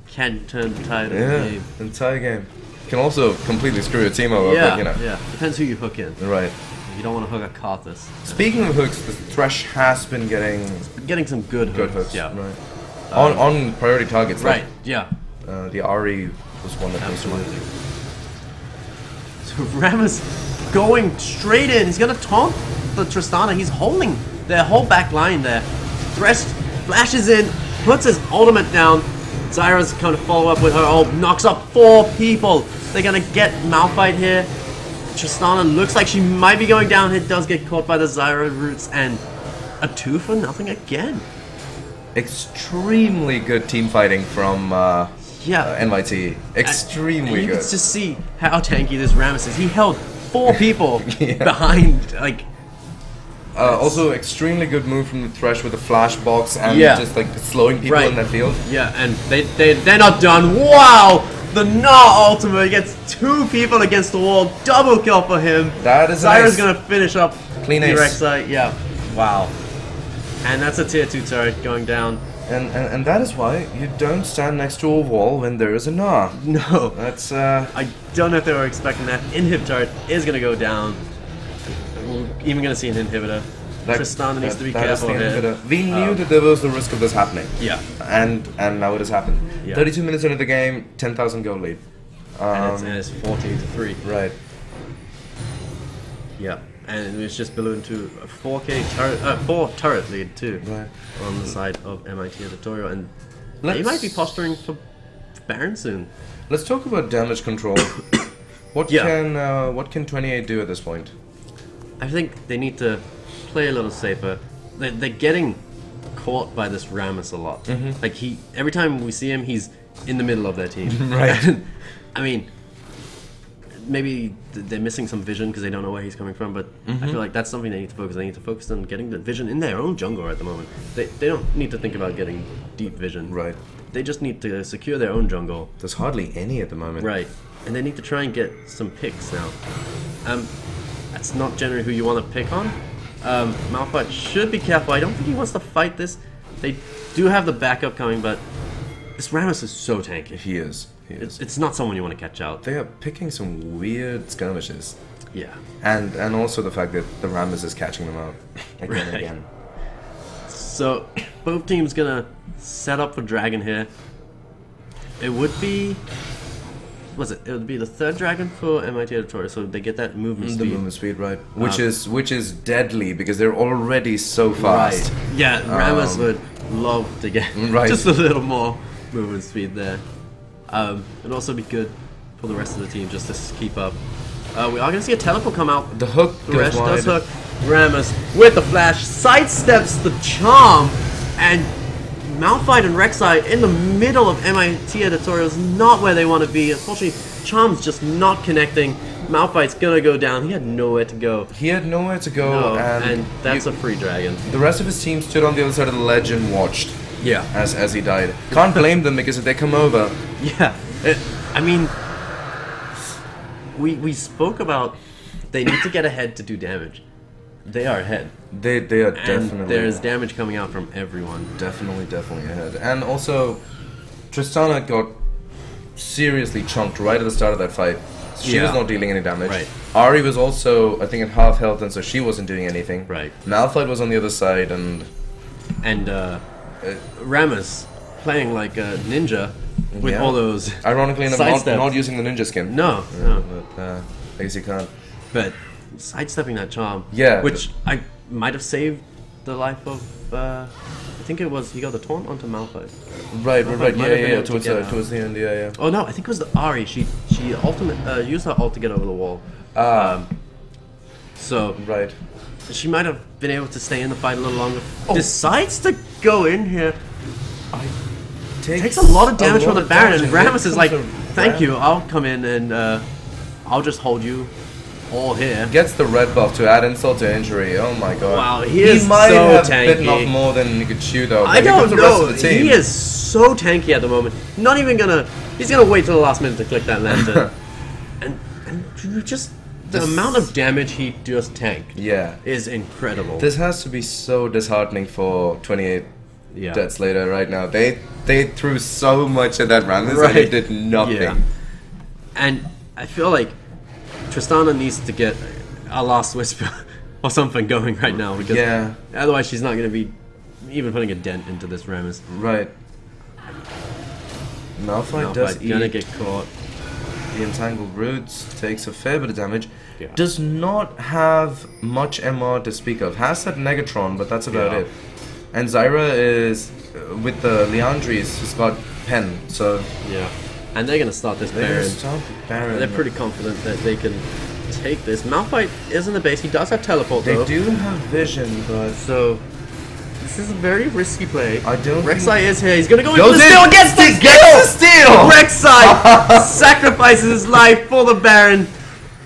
Can turn the tide of the Yeah, game. entire game. Can also completely screw your team over, Yeah. but you know. Yeah. Depends who you hook in. Right. You don't want to hook a Karthus. Speaking of hooks, the Thresh has been getting Getting some good good hooks. hooks. Yeah. Right. On priority targets. Right. Yeah. The Ari was one that comes to mind. Absolutely. So Rammus going straight in. He's gonna taunt the Tristana. He's holding their whole back line there. Thresh flashes in, puts his ultimate down. Zyra's going to follow up with her ult, knocks up 4 people. They're gonna get Malphite here. Tristana looks like she might be going down. It does get caught by the Zyra roots, and a 2 for nothing again. extremely good team fighting from NYT. Extremely you good. can just see how tanky this Rammus is. He held 4 people behind, like. Also, extremely good move from the Thresh with the flash box and just like slowing people in that field. Yeah, and they're not done. Wow! The Gnaw ultimate gets 2 people against the wall. Double kill for him. That is Zyra's gonna finish up clean the ace. Rek'Sai. Yeah. Wow. And that's a tier 2 turret going down. And that is why you don't stand next to a wall when there is a Gnaw. No. That's I don't know if they were expecting that. Inhib turret is gonna go down. We're even gonna see an inhibitor. Tristana needs to be careful here. We knew that there was the risk of this happening. Yeah. And now it has happened. Yeah. 32 minutes into the game, 10,000 gold lead. And it's 14-3. Right. Yeah. And it's just ballooned to a 4K turret, 4 turret lead too. Right. On the side of MIT Editorial, and they might be posturing for Baron soon. Let's talk about damage control. What can 28 do at this point? I think they need to play a little safer. They're getting caught by this Rammus a lot. Like every time we see him, he's in the middle of their team. Right. And, I mean, maybe they're missing some vision because they don't know where he's coming from, but I feel like that's something they need to focus. They need to focus on getting the vision in their own jungle at the moment. They don't need to think about getting deep vision. Right. They just need to secure their own jungle. There's hardly any at the moment. Right. And they need to try and get some picks now. That's not generally who you want to pick on. Malphite should be careful. I don't think he wants to fight this. They do have the backup coming, but this Rammus is so tanky. He is. It's not someone you want to catch out. They are picking some weird skirmishes. Yeah. And also the fact that the Rammus is catching them out again and again. So both teams gonna set up for Dragon here. It would be... It would be the 3rd Dragon for MIT Editorial, so they get that movement speed. The movement speed, right. Which is deadly, because they're already so fast. Right. Yeah, Rammus would love to get just a little more movement speed there. It'd also be good for the rest of the team just to keep up. We are going to see a teleport come out. The hook Thresh does hook. Rammus with the flash sidesteps the charm, and Malphite and Rek'Sai in the middle of MIT Editorial is not where they want to be. Unfortunately, Charm's just not connecting. Malphite's gonna go down. He had nowhere to go. And that's a free dragon. The rest of his team stood on the other side of the ledge and watched. Yeah. As he died. Can't blame them, because if they come over... Yeah. I mean... We spoke about they need to get ahead to do damage. They are ahead. They are definitely... And there's damage coming out from everyone. Definitely ahead. And also, Tristana got seriously chunked right at the start of that fight. She was not dealing any damage. Right. Ari was also, I think, at half health, and so she wasn't doing anything. Right. Malphite was on the other side, and Rammus playing like a ninja with all those. Ironically enough, not using the ninja skin. No. But I guess you can't. But sidestepping that charm. Yeah. Which I might have saved the life of. I think it was he got the taunt onto Malphite. Right. Yeah. Towards the end. Yeah. Oh no, I think it was the Ari. She ultimate used her ult to get over the wall. So right. She might have been able to stay in the fight a little longer. Decides to go in here. Takes a lot of damage from the Baron, and Rammus is like, "Thank you, I'll come in and I'll just hold you all here." Gets the red buff to add insult to injury. Oh my god! Wow, he might so have tanky. bitten off more than he could chew, though. I don't know. He is so tanky at the moment. Not even gonna. He's gonna wait till the last minute to click that lantern, and just. The amount of damage he just tanked is incredible. This has to be so disheartening for 28 Deaths Later right now. They threw so much at that Rammus and it did nothing. Yeah. And I feel like Tristana needs to get a Last Whisper or something going right now, because otherwise she's not going to be even putting a dent into this Rammus. Right. Malphite does gonna get caught. The Entangled Roots takes a fair bit of damage. Does not have much MR to speak of. Has that Negatron, but that's about it. And Zyra is, with the Leandries, has got Pen, so... Yeah. And they're going to start this Baron. They're pretty confident that they can take this. Malphite is in the base. He does have teleport, though. They do have vision, but... So, This is a very risky play. I don't Rek'Sai is here. He's gonna go into Goes the in. steal against the Gets the steal! Rek'Sai sacrifices his life for the Baron.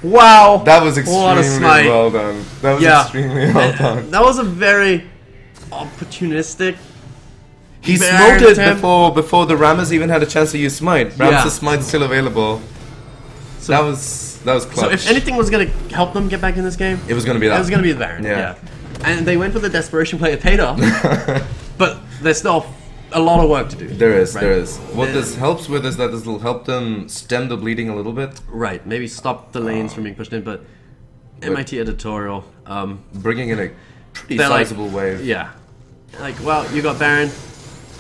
Wow. That was What a extremely smite. well done. That was extremely well done. That was a very opportunistic. He Baron smoted attempt. before the Rammus even had a chance to use smite. Rammus' smite's still available. So, that was clutch. So if anything was gonna help them get back in this game, it was gonna be that. It was gonna be the Baron. Yeah. And they went for the desperation play. It paid off. But there's still a lot of work to do. There is, right? there is. What this helps with is that this will help them stem the bleeding a little bit. Right. Maybe stop the lanes from being pushed in, but NYT Editorial, bringing in a pretty they're sizable wave. Yeah. Like, well, you got Baron.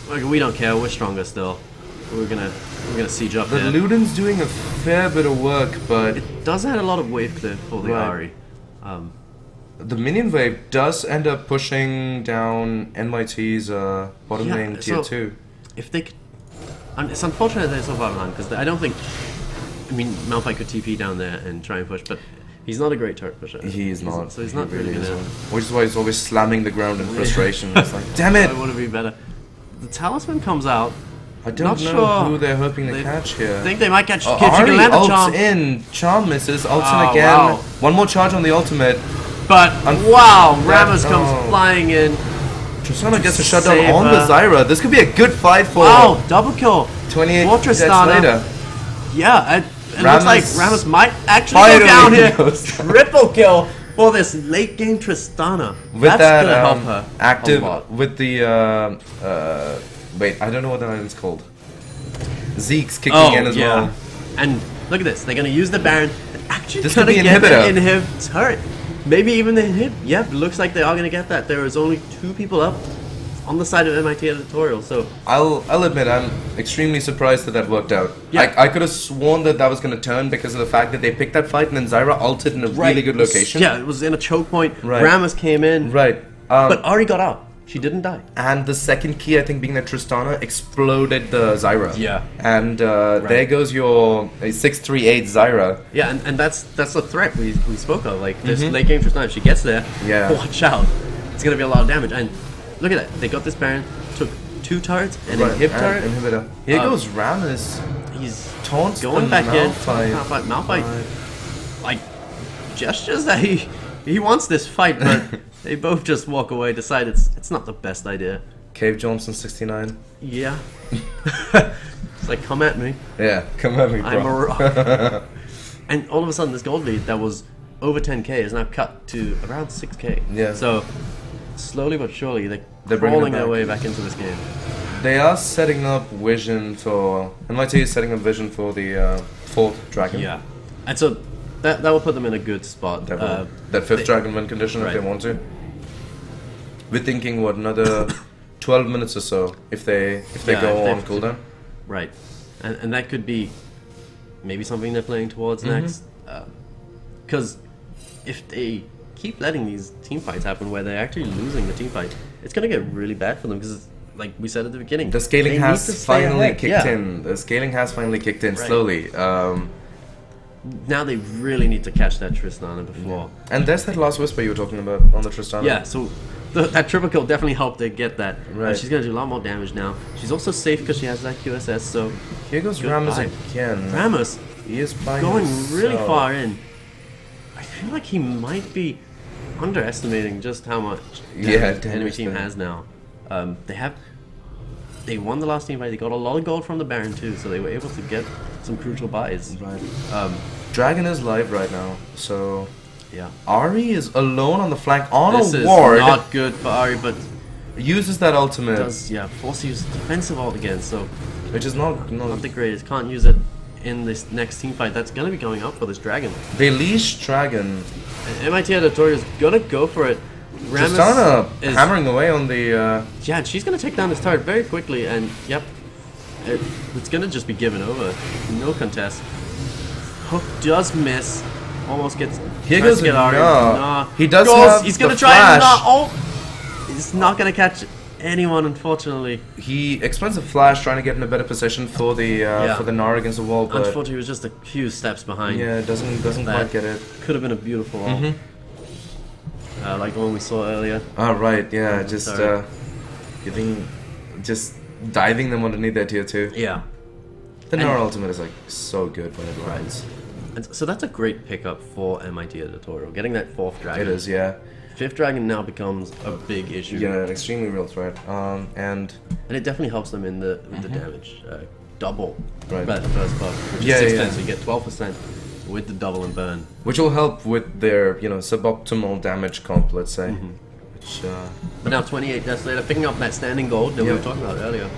Like, we don't care. We're stronger still. We're gonna siege up The here. Luden's doing a fair bit of work, but It does add a lot of wave clear for the Right. Ahri. the minion wave does end up pushing down NYT's bottom Yeah, lane tier so- 2. If they could, and it's unfortunate they're so far behind because I don't think. I mean, Malphite could TP down there and try and push, but he's not a great turret pusher. He is not. So he's He not really gonna. isn't. Which is why he's always slamming the ground in frustration. It's like, damn it! I want to be better. The talisman comes out. I don't Not know sure. who they're hoping to They catch here. I think they might catch. Kid, Ahri you can land a ults charm. in. Charm misses. Ults in Oh, again. wow. One more charge on the ultimate. But wow, Rammus that- comes oh. flying in. Tristana gets a shutdown Save on the her. Zyra. This could be a good fight for Wow, double kill. 28 For deaths Tristana. later. Yeah, it looks like Rammus Rammus might actually finally go down here. goes down. Triple kill for this late game Tristana. With That's that gonna help her active, a lot. with the wait, I don't know what that item's called. Zeke's kicking in as well. And look at this. They're gonna use the Baron. And actually, This could gonna be get inhibitor. the inhib turret. Maybe even the inhib. Yep, looks like they are gonna get that. There is only 2 people up on the side of MIT Editorial. So I'll admit I'm extremely surprised that worked out. Yeah. I could have sworn that was going to turn because of the fact that they picked that fight and then Zyra ulted in a really good location. Yeah, it was in a choke point. Right. Rammus came in. Right. But Ahri got out. She didn't die. And the second key, I think, being that Tristana exploded the Zyra. Yeah. And there goes your 638 Zyra. Yeah, and that's the threat we spoke of. Like this late game Tristana, if she gets there, Yeah. watch out. It's gonna be a lot of damage. And look at that. They got this Baron, took 2 turrets and a hip turret. Inhibitor. Here goes Rammus. He's Taunts going the back in. Malphite. Malphite, like gestures that he wants this fight, but they both just walk away. Decide it's not the best idea. Cave Johnson 69. Yeah. It's like, come at me. Yeah, come at me, bro. I'm a rock. And all of a sudden, this gold lead that was over 10k is now cut to around 6k. Yeah. So slowly but surely, they're bringing crawling it their back. way back into this game. They are setting up Vision for... NYT is setting up Vision for the 4th Dragon. Yeah. And so that will put them in a good spot. That, that 5th Dragon win condition if right. they want to. We're thinking, what, another 12 minutes or so if they Yeah, go if on they- cooldown. Right. And that could be maybe something they're playing towards next. Because if they keep letting these team fights happen where they're actually losing the team fight, it's going to get really bad for them because, like we said at the beginning, The scaling they need to has stay finally ahead. kicked Yeah. in. The scaling has finally kicked in Right. slowly. Now they really need to catch that Tristana before. And there's that last whisper you were talking about on the Tristana. Yeah, so that triple kill definitely helped her get that. Right. She's going to do a lot more damage now. She's also safe because she has that QSS, so Here goes Goodbye. Rammus again. Rammus He is by going himself. really far in. I feel like he might be underestimating just how much Yeah, the enemy team damage. has now. They won the last team fight. They got a lot of gold from the Baron too, so they were able to get some crucial buys. Right. Dragon is live right now, so Yeah, Ahri is alone on the flank on this a is ward. not good for Ahri, but Uses that ultimate, does force to use defensive ult again. So which is not not the greatest. Can't use it in this next team fight. That's gonna be going up for this Dragon. They leash Dragon. And MIT Editorial is gonna go for it. Rammus Tristana is hammering away on the. Yeah, she's gonna take down this turret very quickly, and yep, it's gonna just be given over. No contest. Hook does miss. Almost gets. Here tries goes to get Ahri. Nah. He does Goes, have he's gonna the try and flash. not. Oh, he's not gonna catch anyone, unfortunately. He expends a flash trying to get in a better position for the Gnar against the wall, but Unfortunately, he was just a few steps behind. yeah, doesn't That quite get it. Could have been a beautiful ult. Like the one we saw earlier. Oh right, yeah, just Sorry. just diving them underneath their tier 2. Yeah. The Nora ultimate is like so good when it runs. And so that's a great pickup for MIT Editorial. Getting that 4th dragon. It is, yeah. 5th dragon now becomes a big issue. Yeah, an extremely real threat. And it definitely helps them in the damage. Double. Right. That first buff, which is 6%, so you get 12% with the double and burn. Which will help with their, suboptimal damage comp, let's say. Which, But now 28 deaths later, picking up that standing gold that we were talking about earlier.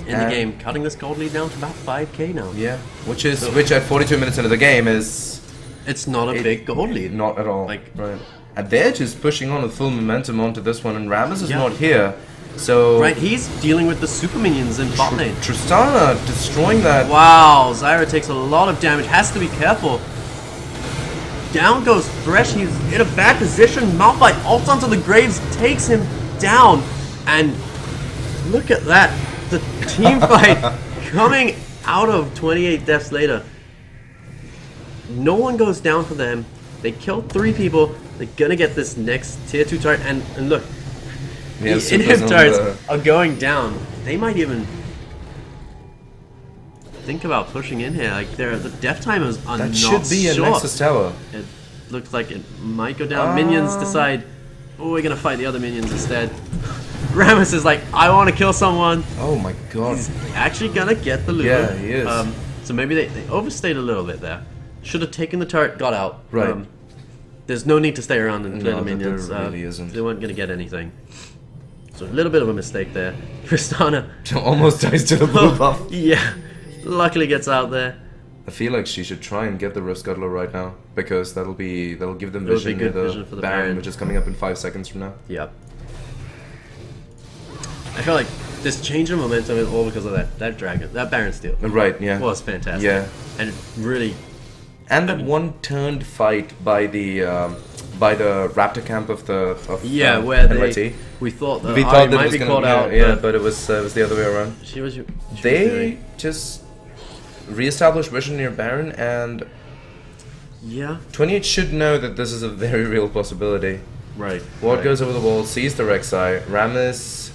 In the game, cutting this gold lead down to about 5k now. Yeah, which at 42 minutes into the game is... It's not a big gold lead. Not at all. Like, right. And they're just pushing on with full momentum onto this one, and Rammus is not here. So... Right, he's dealing with the super minions in bot lane. Tristana destroying that. Wow, Zyra takes a lot of damage, has to be careful. Down goes Thresh, he's in a bad position. Malphite ults onto the Graves, takes him down. And look at that. The team fight coming out of 28 deaths later. No one goes down for them. They killed 3 people. They're gonna get this next tier 2 turret. And look, the inhib turrets are going down. They might even think about pushing in here. Like the death timers are not short. That should be a Nexus tower. It looks like it might go down. Minions decide, oh, we're gonna fight the other minions instead. Rammus is like, I want to kill someone. Oh my god. He's actually gonna get the loot. Yeah, he is. So maybe they overstayed a little bit there. Should have taken the turret, got out. Right. There's no need to stay around and clear the minions. There really isn't. They weren't gonna get anything. So a little bit of a mistake there. Tristana almost dies to the blue buff. Yeah. Luckily gets out there. I feel like she should try and get the Rift Scuttler right now, because that'll give them vision good with vision for the Baron, Baron, which is coming up in 5 seconds from now. Yep. I feel like this change in momentum is all because of that dragon, that Baron steal. Right, yeah. Was fantastic. Yeah. And it really... And that one-turned fight by the Raptor camp of where NYT. we thought that we thought that might was be gonna, caught out. Yeah, but it was the other way around. She was They just re-established vision near Baron, and 28 should know that this is a very real possibility. Right. Ward goes over the wall, sees the Rek'Sai. Rammus...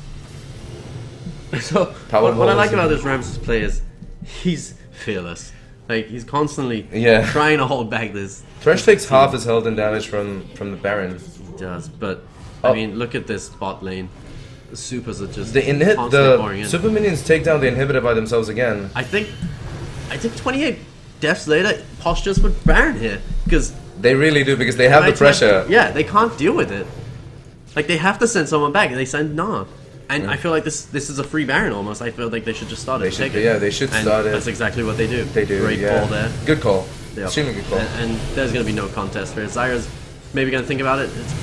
So, what I like about this Ramsus play is he's fearless. Like, he's constantly trying to hold back this. Thresh takes half his health and damage from the Baron. He does, but I mean, look at this bot lane. The supers are just the super minions take down the inhibitor by themselves again. I think 28 deaths later postures for Baron here, because they really do, because they have the pressure. Yeah, they can't deal with it. Like, they have to send someone back, and they send Nah. And I feel like this is a free Baron almost. I feel like they should just start it. Yeah, they should start it. That's exactly what they do. They do. Great call there. Good call. Yep. Extremely good call. And there's going to be no contest for it. Zyra's maybe going to think about it. It's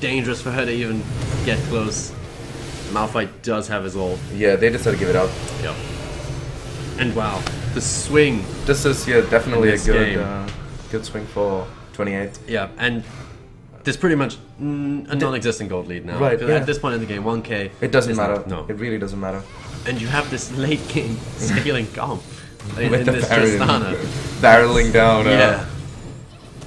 dangerous for her to even get close. Malphite does have his ult. Yeah, they decided to give it out. Yep. And wow, the swing. This is definitely a good swing for 28. Yeah, and there's pretty much a non-existent gold lead now. Right, At this point in the game, 1k. It doesn't matter. No. It really doesn't matter. And you have this late game scaling comp in With the this Baron Tristana. barreling down. Yeah.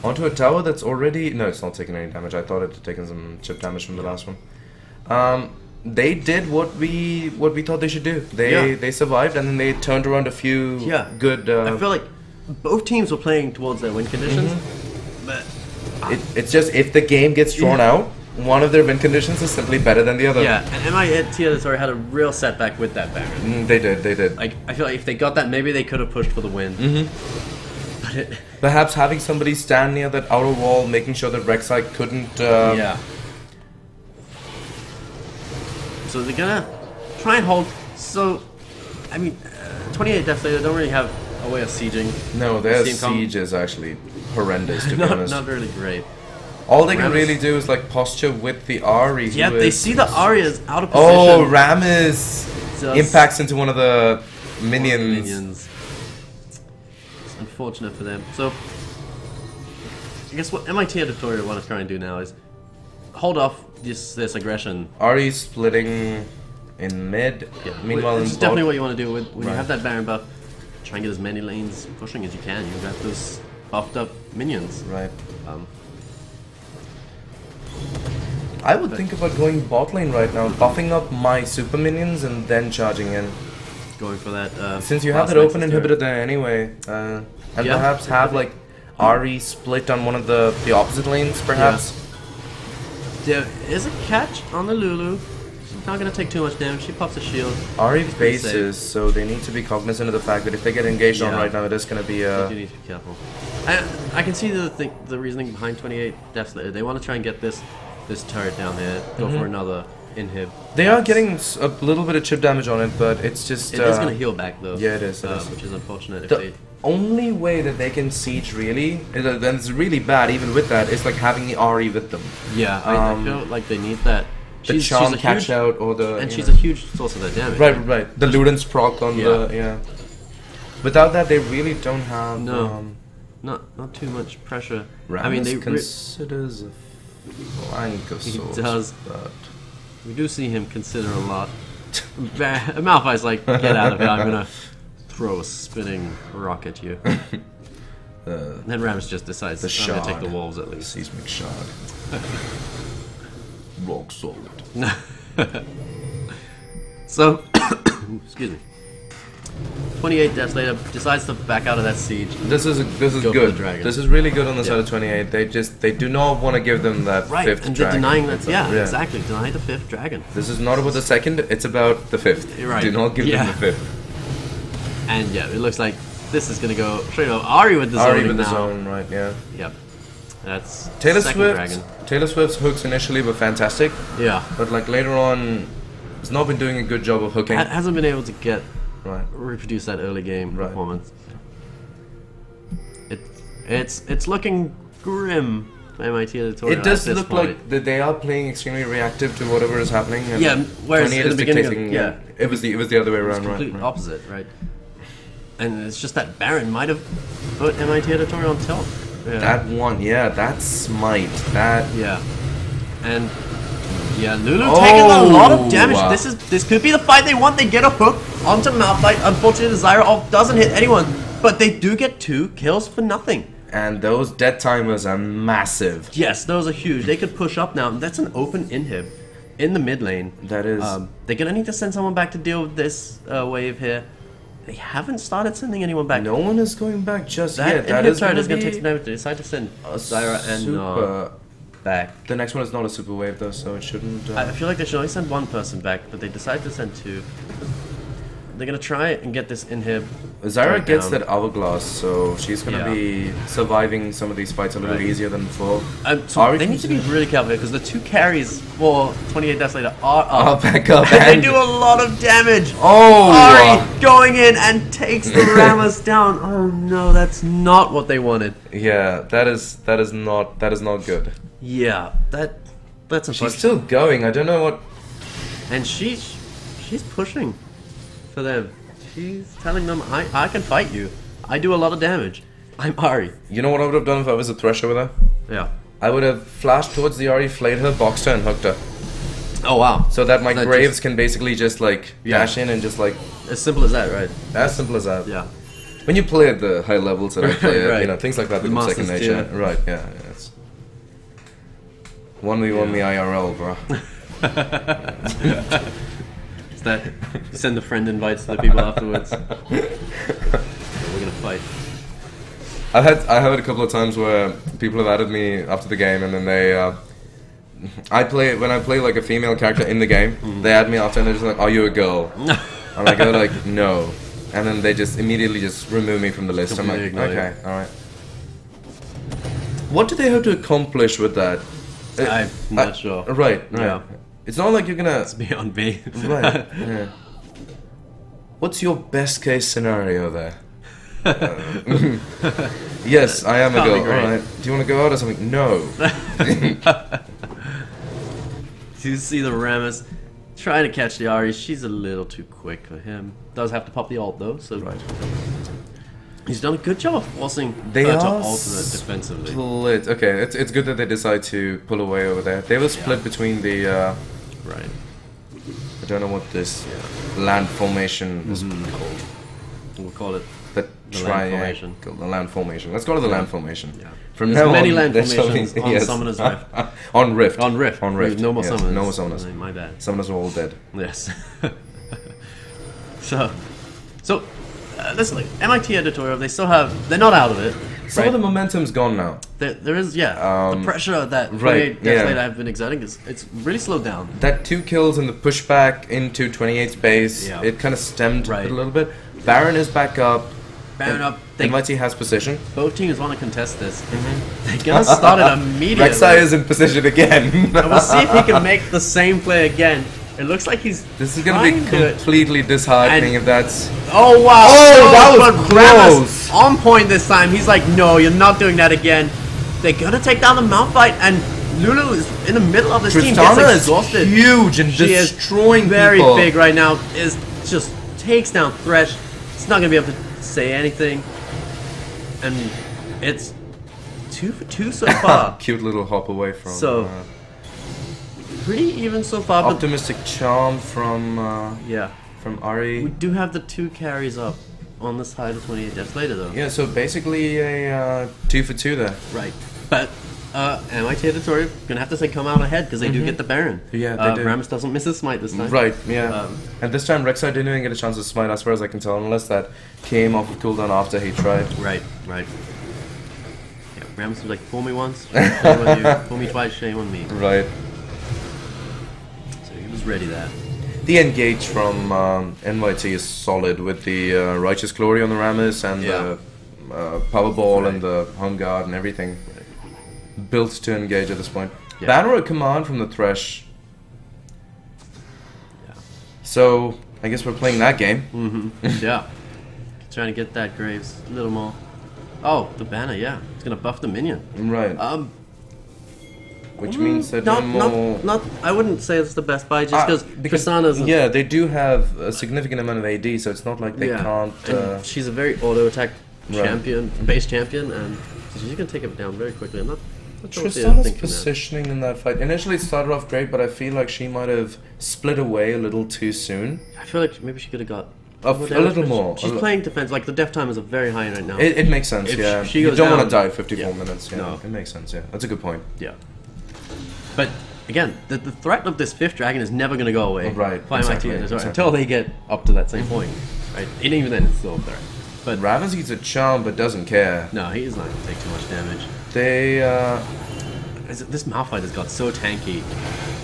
Onto a tower that's already... No, it's not taking any damage. I thought it had taken some chip damage from the last one. They did what we thought they should do. They survived, and then they turned around a few good... I feel like both teams were playing towards their win conditions, but... It's just, if the game gets drawn out, one of their win conditions is simply better than the other. Yeah, and NYT had a real setback with that Baron. They did. Like, I feel like if they got that, maybe they could have pushed for the win. But perhaps having somebody stand near that outer wall, making sure that Rek'Sai couldn't... So they're gonna try and hold. So, I mean, 28 deaths later don't really have a way of sieging. No, their siege is actually horrendous, to be honest. Not really great. All they can really do is like posture with the Ahri. Yeah, they see the Arya's out of position. Oh, Rammus impacts into one of the minions. It's unfortunate for them. So, I guess what NYT Editorial want to try and do now is hold off this aggression. Ahri's splitting in mid. Yeah. Meanwhile, it's definitely what you want to do when you have that Baron buff. Try and get as many lanes pushing as you can. You've got those buffed up minions. Right. I would think about going bot lane right now, buffing up my super minions and then charging in. Going for that. Since you have that open inhibitor there anyway, and perhaps have like Ahri split on one of the opposite lanes, perhaps. There is a catch on the Lulu. She's not gonna take too much damage. She pops a shield. Ahri bases, so they need to be cognizant of the fact that if they get engaged on right now, it is gonna be. They do need to be careful. I can see the reasoning behind 28 Deaths Later. They want to try and get this turret down there. Go for another inhib. They are getting a little bit of chip damage on it, but it's just. It is gonna heal back though. Yeah, it is. Which is unfortunate. The only way that they can siege really, and it's really bad even with that, is like having the Ahri with them. Yeah, I feel like they need that. She's a catch out or the. And she's a huge source of their damage. Right. The Luden's proc on the Without that, they really don't have. Not too much pressure. Rammus, I mean, they considers a flank of sorts. He does. But we do see him consider a lot. Malphite's like, get out of here! I'm gonna throw a spinning rock at you. Then Rammus just decides I'm gonna take the wolves at least. Seismic shard. Rock solid. So, excuse me. 28 Deaths Later decides to back out of that siege. This is good. This is really good on the side of 28. They do not want to give them that fifth and dragon. Denying that, exactly. Deny the fifth dragon. This is not about the second. It's about the fifth. Right. Do not give them the fifth. And it looks like this is gonna go straight up. Ahri with the zone. Ahri with the zone, right? Yeah. Yep. That's Taylor second Swift. dragon. Taylor Swift's hooks initially were fantastic. Yeah. But like later on, has not been doing a good job of hooking. Hasn't been able to get. Right. Reproduce that early game performance. It's looking grim for NYT Editorial. It does look like they are playing extremely reactive to whatever is happening. And whereas in the beginning, it was the other way around, complete opposite, right? And it's just that Baron might have put NYT Editorial on tilt. Yeah. That one, that smite, and. Yeah, Lulu taking a lot of damage. This could be the fight they want. They get a hook onto Malphite. Unfortunately, the Zyra ult doesn't hit anyone, but they do get 2 kills for nothing. And those death timers are massive. Yes, those are huge. They could push up now. That's an open inhib in the mid lane. That is. They're gonna need to send someone back to deal with this wave here. They haven't started sending anyone back. No one is going back just yet. That is going to take some damage. They decide to send Zyra and back. The next one is not a super wave though, so it shouldn't. I feel like they should only send 1 person back, but they decided to send 2. They're gonna try and get this inhib. Zyra gets that hourglass, so she's gonna be surviving some of these fights a little easier than before. So they need to be really careful because the 2 carries for 28 Deaths Later are up. Back up. They do a lot of damage. Ahri going in and takes the Rammus down. Oh no, that's not what they wanted. Yeah, that is not good. Yeah, that's unfortunate. She's still going. I don't know what. And she's pushing for them. She's telling them, I can fight you. I do a lot of damage. I'm Ahri. You know what I would have done if I was a Thresh over there? Yeah. I would have flashed towards the Ahri, flayed her, boxed her, and hooked her. Oh wow. So that my Graves can basically just like dash in and just like. As simple as that, right? As simple as that. Yeah. When you play at the high levels that I play at, things like that become second nature. Tier. Right, yeah. It's 1v1 the IRL, bro. Is that send the friend invites to the people afterwards? We're gonna fight. I've had a couple of times where people have added me after the game and then they when I play like a female character in the game, they add me after and they're just like, "Are you a girl?" And I go like, "No," and then they just immediately just remove me from the list. I'm like, okay, all right. What do they have to accomplish with that? I'm not sure. Right. Yeah. It's not like you're gonna. It's beyond me. Right. Yeah. What's your best case scenario there? Yes, I am a girl. Alright. Do you want to go out or something? No. You see the Rammus trying to catch the Ahri. She's a little too quick for him. Does have to pop the ult though, so he's done a good job of forcing her to alternate defensively. Split. Okay, it's good that they decide to pull away over there. They were split between the right. I don't know what this land formation is called. We'll call it the land formation. The land formation. Let's go to the land formation. Yeah. From There's now many on, land there's formations only- on Summoner's Rift. On Rift. On Rift. On Rift. No more yes, Summoners. No more Summoners. My bad. Summoners are all dead. Yes. so this like NYT Editorial, they still have. They're not out of it. Some of the momentum's gone now. There is, the pressure that right, 28 Death Later have been exerting it's really slowed down. That 2 kills and the pushback into 28's base, it kind of stemmed it a little bit. Baron is back up. Baron up. NYT has position. Both teams want to contest this. They're gonna start it immediately. Rek'Sai is in position again. And we'll see if he can make the same play again. It looks like he's. This is gonna be completely disheartening if that's. Oh wow! Oh, that was close. On point this time. He's like, no, you're not doing that again. They're gonna take down the Malphite, and Lulu is in the middle of this team. Gets exhausted. Is huge and she destroying is very people. big right now. Is just takes down Thresh. It's not gonna be able to say anything, and it's 2 for 2 so far. Cute little hop away from. So. Pretty even so far. Optimistic charm from from Ari. We do have the 2 carries up on the side of 28 Deaths Later though. Yeah, so basically a 2 for 2 there. Right, but NYT Editorial gonna have to say come out ahead because they do get the Baron. Yeah, they do. Rammus doesn't miss his smite this time. Right, yeah. And this time Rek'Sai didn't even get a chance to smite as far as I can tell, unless that came off of cooldown after he tried. Right. Yeah, Rammus was like, fool me once, shame on you. Fool me twice, shame on me. Right. Ready that. The engage from NYT is solid with the Righteous Glory on the Rammus and the Powerball and the Home Guard and everything built to engage at this point. Banner a command from the Thresh. Yeah. So I guess we're playing that game. Yeah. Trying to get that Graves a little more. Oh, the banner, it's gonna buff the minion. Right. Which means that not I wouldn't say it's the best buy just because Tristana's they do have a significant amount of AD, so it's not like they can't. And she's a very auto attack champion, base champion, and she's gonna take it down very quickly. I'm not sure Tristana's positioning in that fight initially started off great, but I feel like she might have split away a little too soon. I feel like maybe she could have got a little more. She's playing defense. Like the def time is very high right now. It makes sense. If you don't want to die 54 minutes. Yeah, no. It makes sense. Yeah, that's a good point. Yeah. But again, the threat of this 5th dragon is never going to go away. Right. Exactly. Until they get up to that same point. Right. And even then, it's still up there. But Rammus eats a charm, but doesn't care. No, he's not going to take too much damage. This Malphite has got so tanky.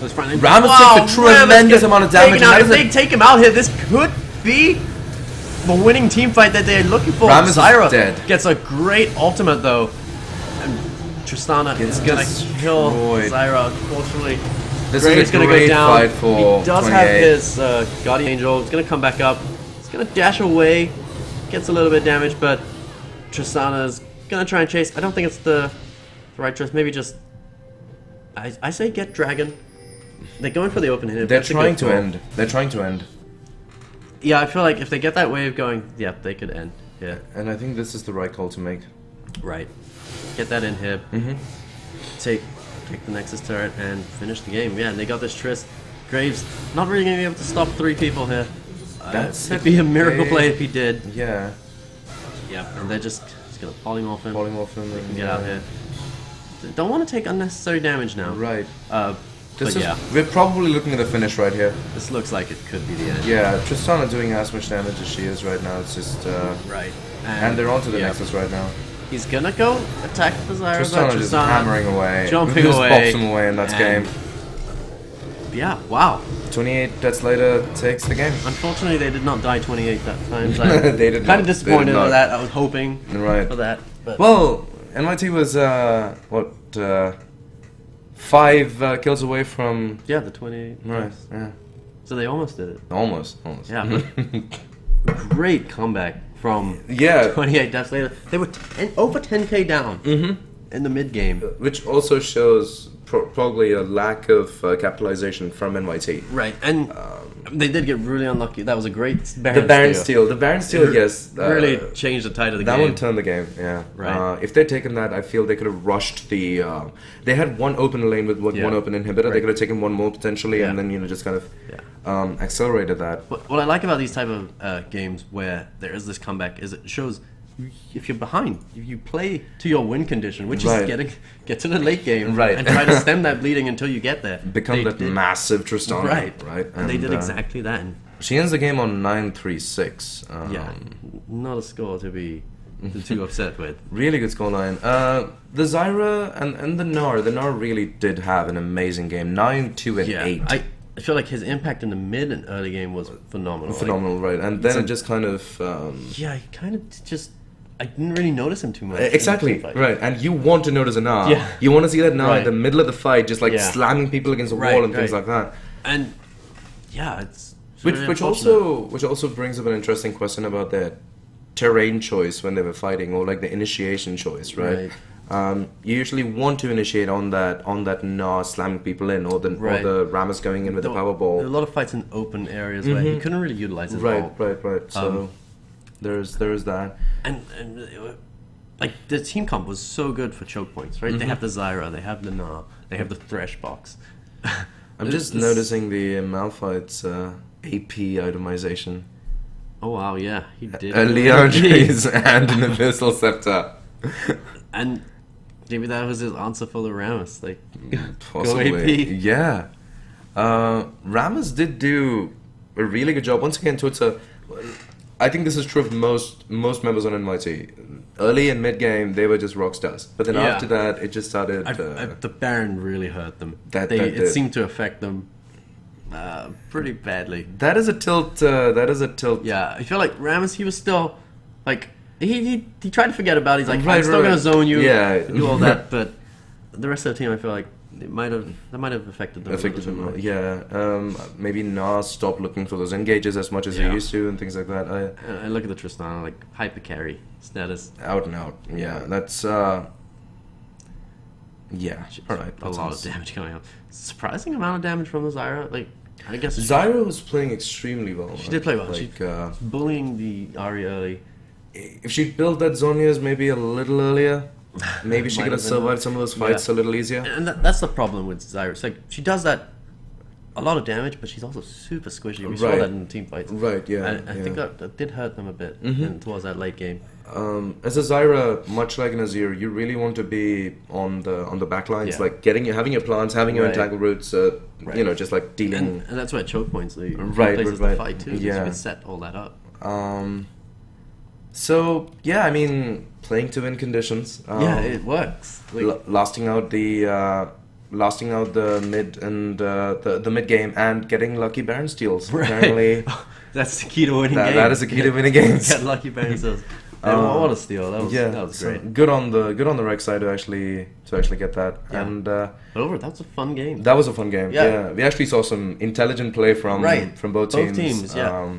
Rammus takes a tremendous amount of damage. If they take him out here, this could be the winning team fight that they're looking for. Rammus Zyra is dead. Gets a great ultimate though. Tristana is gonna kill Zyra, unfortunately. This is a great fight for He does 28. have his Guardian Angel. It's gonna come back up. It's gonna dash away. Gets a little bit of damage, but Tristana's gonna try and chase. I don't think it's the right choice. Maybe just... I say get Dragon. They're going for the open hit. They're trying to end. They're trying to end. Yeah, I feel like if they get that wave going, they could end. Yeah. And I think this is the right call to make. Right. Get that in here. Take the Nexus turret and finish the game. Yeah, and they got this Triss. Graves not really going to be able to stop 3 people here. It'd be a miracle play if he did. Yeah. Yeah, and they're just going to polymorph him. They can get out here. They don't want to take unnecessary damage now. Right. But we're probably looking at the finish right here. This looks like it could be the end. Yeah, Tristana doing as much damage as she is right now. It's just... right. And they're onto the Nexus right now. He's gonna go attack the Zyra. Tristana just hammering away. Jumping just away. Bops him away in that game. Yeah, wow. 28 deaths later takes the game. Unfortunately, they did not die 28 that time. So they did kind of disappointed with that. I was hoping for that. But well, NYT was, 5 kills away from... Yeah, the 28. Right, yeah. So they almost did it. Almost. Yeah, but great comeback from 28 deaths later. They were over 10k down in the mid game, which also shows probably a lack of capitalization from NYT. Right, and They did get really unlucky. That was a great The Baron steal. The Baron steal, yes. Really changed the tide of the that game. one turned the game, yeah. Right. If they'd taken that, I feel they could have rushed the... they had one open lane with one open inhibitor. They Right. could have taken one more potentially, and then, just kind of accelerated that. What I like about these type of games where there is this comeback is it shows if you're behind, if you play to your win condition, which Right. is get to the late game Right. and try to stem that bleeding until you get there. Become that massive Tristana, right? And they did exactly that. And she ends the game on 9-3-6. not a score to be too upset with. Really good scoreline. The Zyra and the Gnar. The Gnar really did have an amazing game. 9-2-8. I feel like his impact in the mid and early game was phenomenal. Phenomenal, right? And then it just kind of... he kind of just... I didn't really notice him too much. Exactly, right. And you want to notice a Gnar. Yeah. You want to see that Gnar Right. in the middle of the fight, just like Yeah. slamming people against the Right, wall and things right. like that. And yeah, it's Which really which also brings up an interesting question about their terrain choice when they were fighting, or like the initiation choice, right? You usually want to initiate on that Gnar slamming people in, or the Rammus going in with the power ball. There are a lot of fights in open areas where he couldn't really utilize his ball. Right. So there's that. And like the team comp was so good for choke points, right? They have the Zyra, they have the Gnar, they have the Thresh box. I'm just noticing the Malphite's AP itemization. Oh wow, yeah, he did. A Leandries and an Abyssal Scepter. And maybe that was his answer for the Rammus, like Possibly. go AP. Yeah. Rammus did do a really good job. Once again, I think this is true of most members on NYT. Early and mid game, they were just rock stars. But then after that, it just started. The Baron really hurt them. It It seemed to affect them pretty badly. That is a tilt. Yeah, I feel like Rammus, he was still like he tried to forget about it. He's like, Right, I'm still gonna zone you, Yeah. do all that. But the rest of the team, I feel like that might have affected them. Yeah. Maybe Gnar stopped looking for those engages as much as he used to, and things like that. I look at the Tristana like hyper carry status. Out and out. Yeah, that's. Yeah. All right. A lot of damage going on. Surprising amount of damage from the Zyra. Like I guess Zyra was playing extremely well. She did play well. Like, She's bullying the Ahri early. If she'd built that Zhonya's maybe a little earlier, maybe she could have survived some of those fights a little easier. And that's the problem with Zyra. It's like she does that a lot of damage, but she's also super squishy. We saw that in the team fights. Right, yeah. I think that did hurt them a bit towards that late game. As a Zyra, much like an Azir, you really want to be on the back lines, like having your plants, having your entangle roots, just like dealing. And that's where choke points places the fight too. Yeah, you can set all that up. So yeah, I mean, playing to win conditions. It works. Lasting out the mid and the mid game and getting lucky Baron steals. Right. Apparently, that's the key to winning games. That is the key to winning games. Get lucky Baron steals. What a steal! That was great. So good on the Rex side to actually get that. Yeah. And that was a fun game. That was a fun game. Yeah. We actually saw some intelligent play from both teams. Both teams, yeah.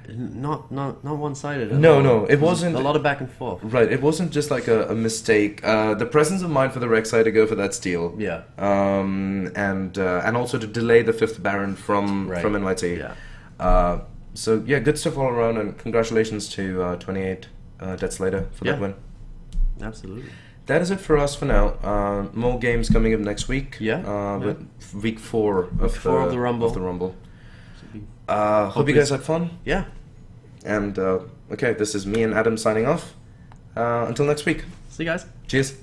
Not one-sided. No, it wasn't. A lot of back and forth. Right, it wasn't just like a mistake. The presence of mind for the Rex side to go for that steal. Yeah. And also to delay the 5th Baron from NYT. Yeah. So yeah, good stuff all around, and congratulations to 28 Death Slater for that win. Absolutely. That is it for us for now. More games coming up next week. With week 4 of the Rumble. Hope you guys had fun. Yeah. And okay, this is me and Adam signing off. Until next week. See you guys. Cheers.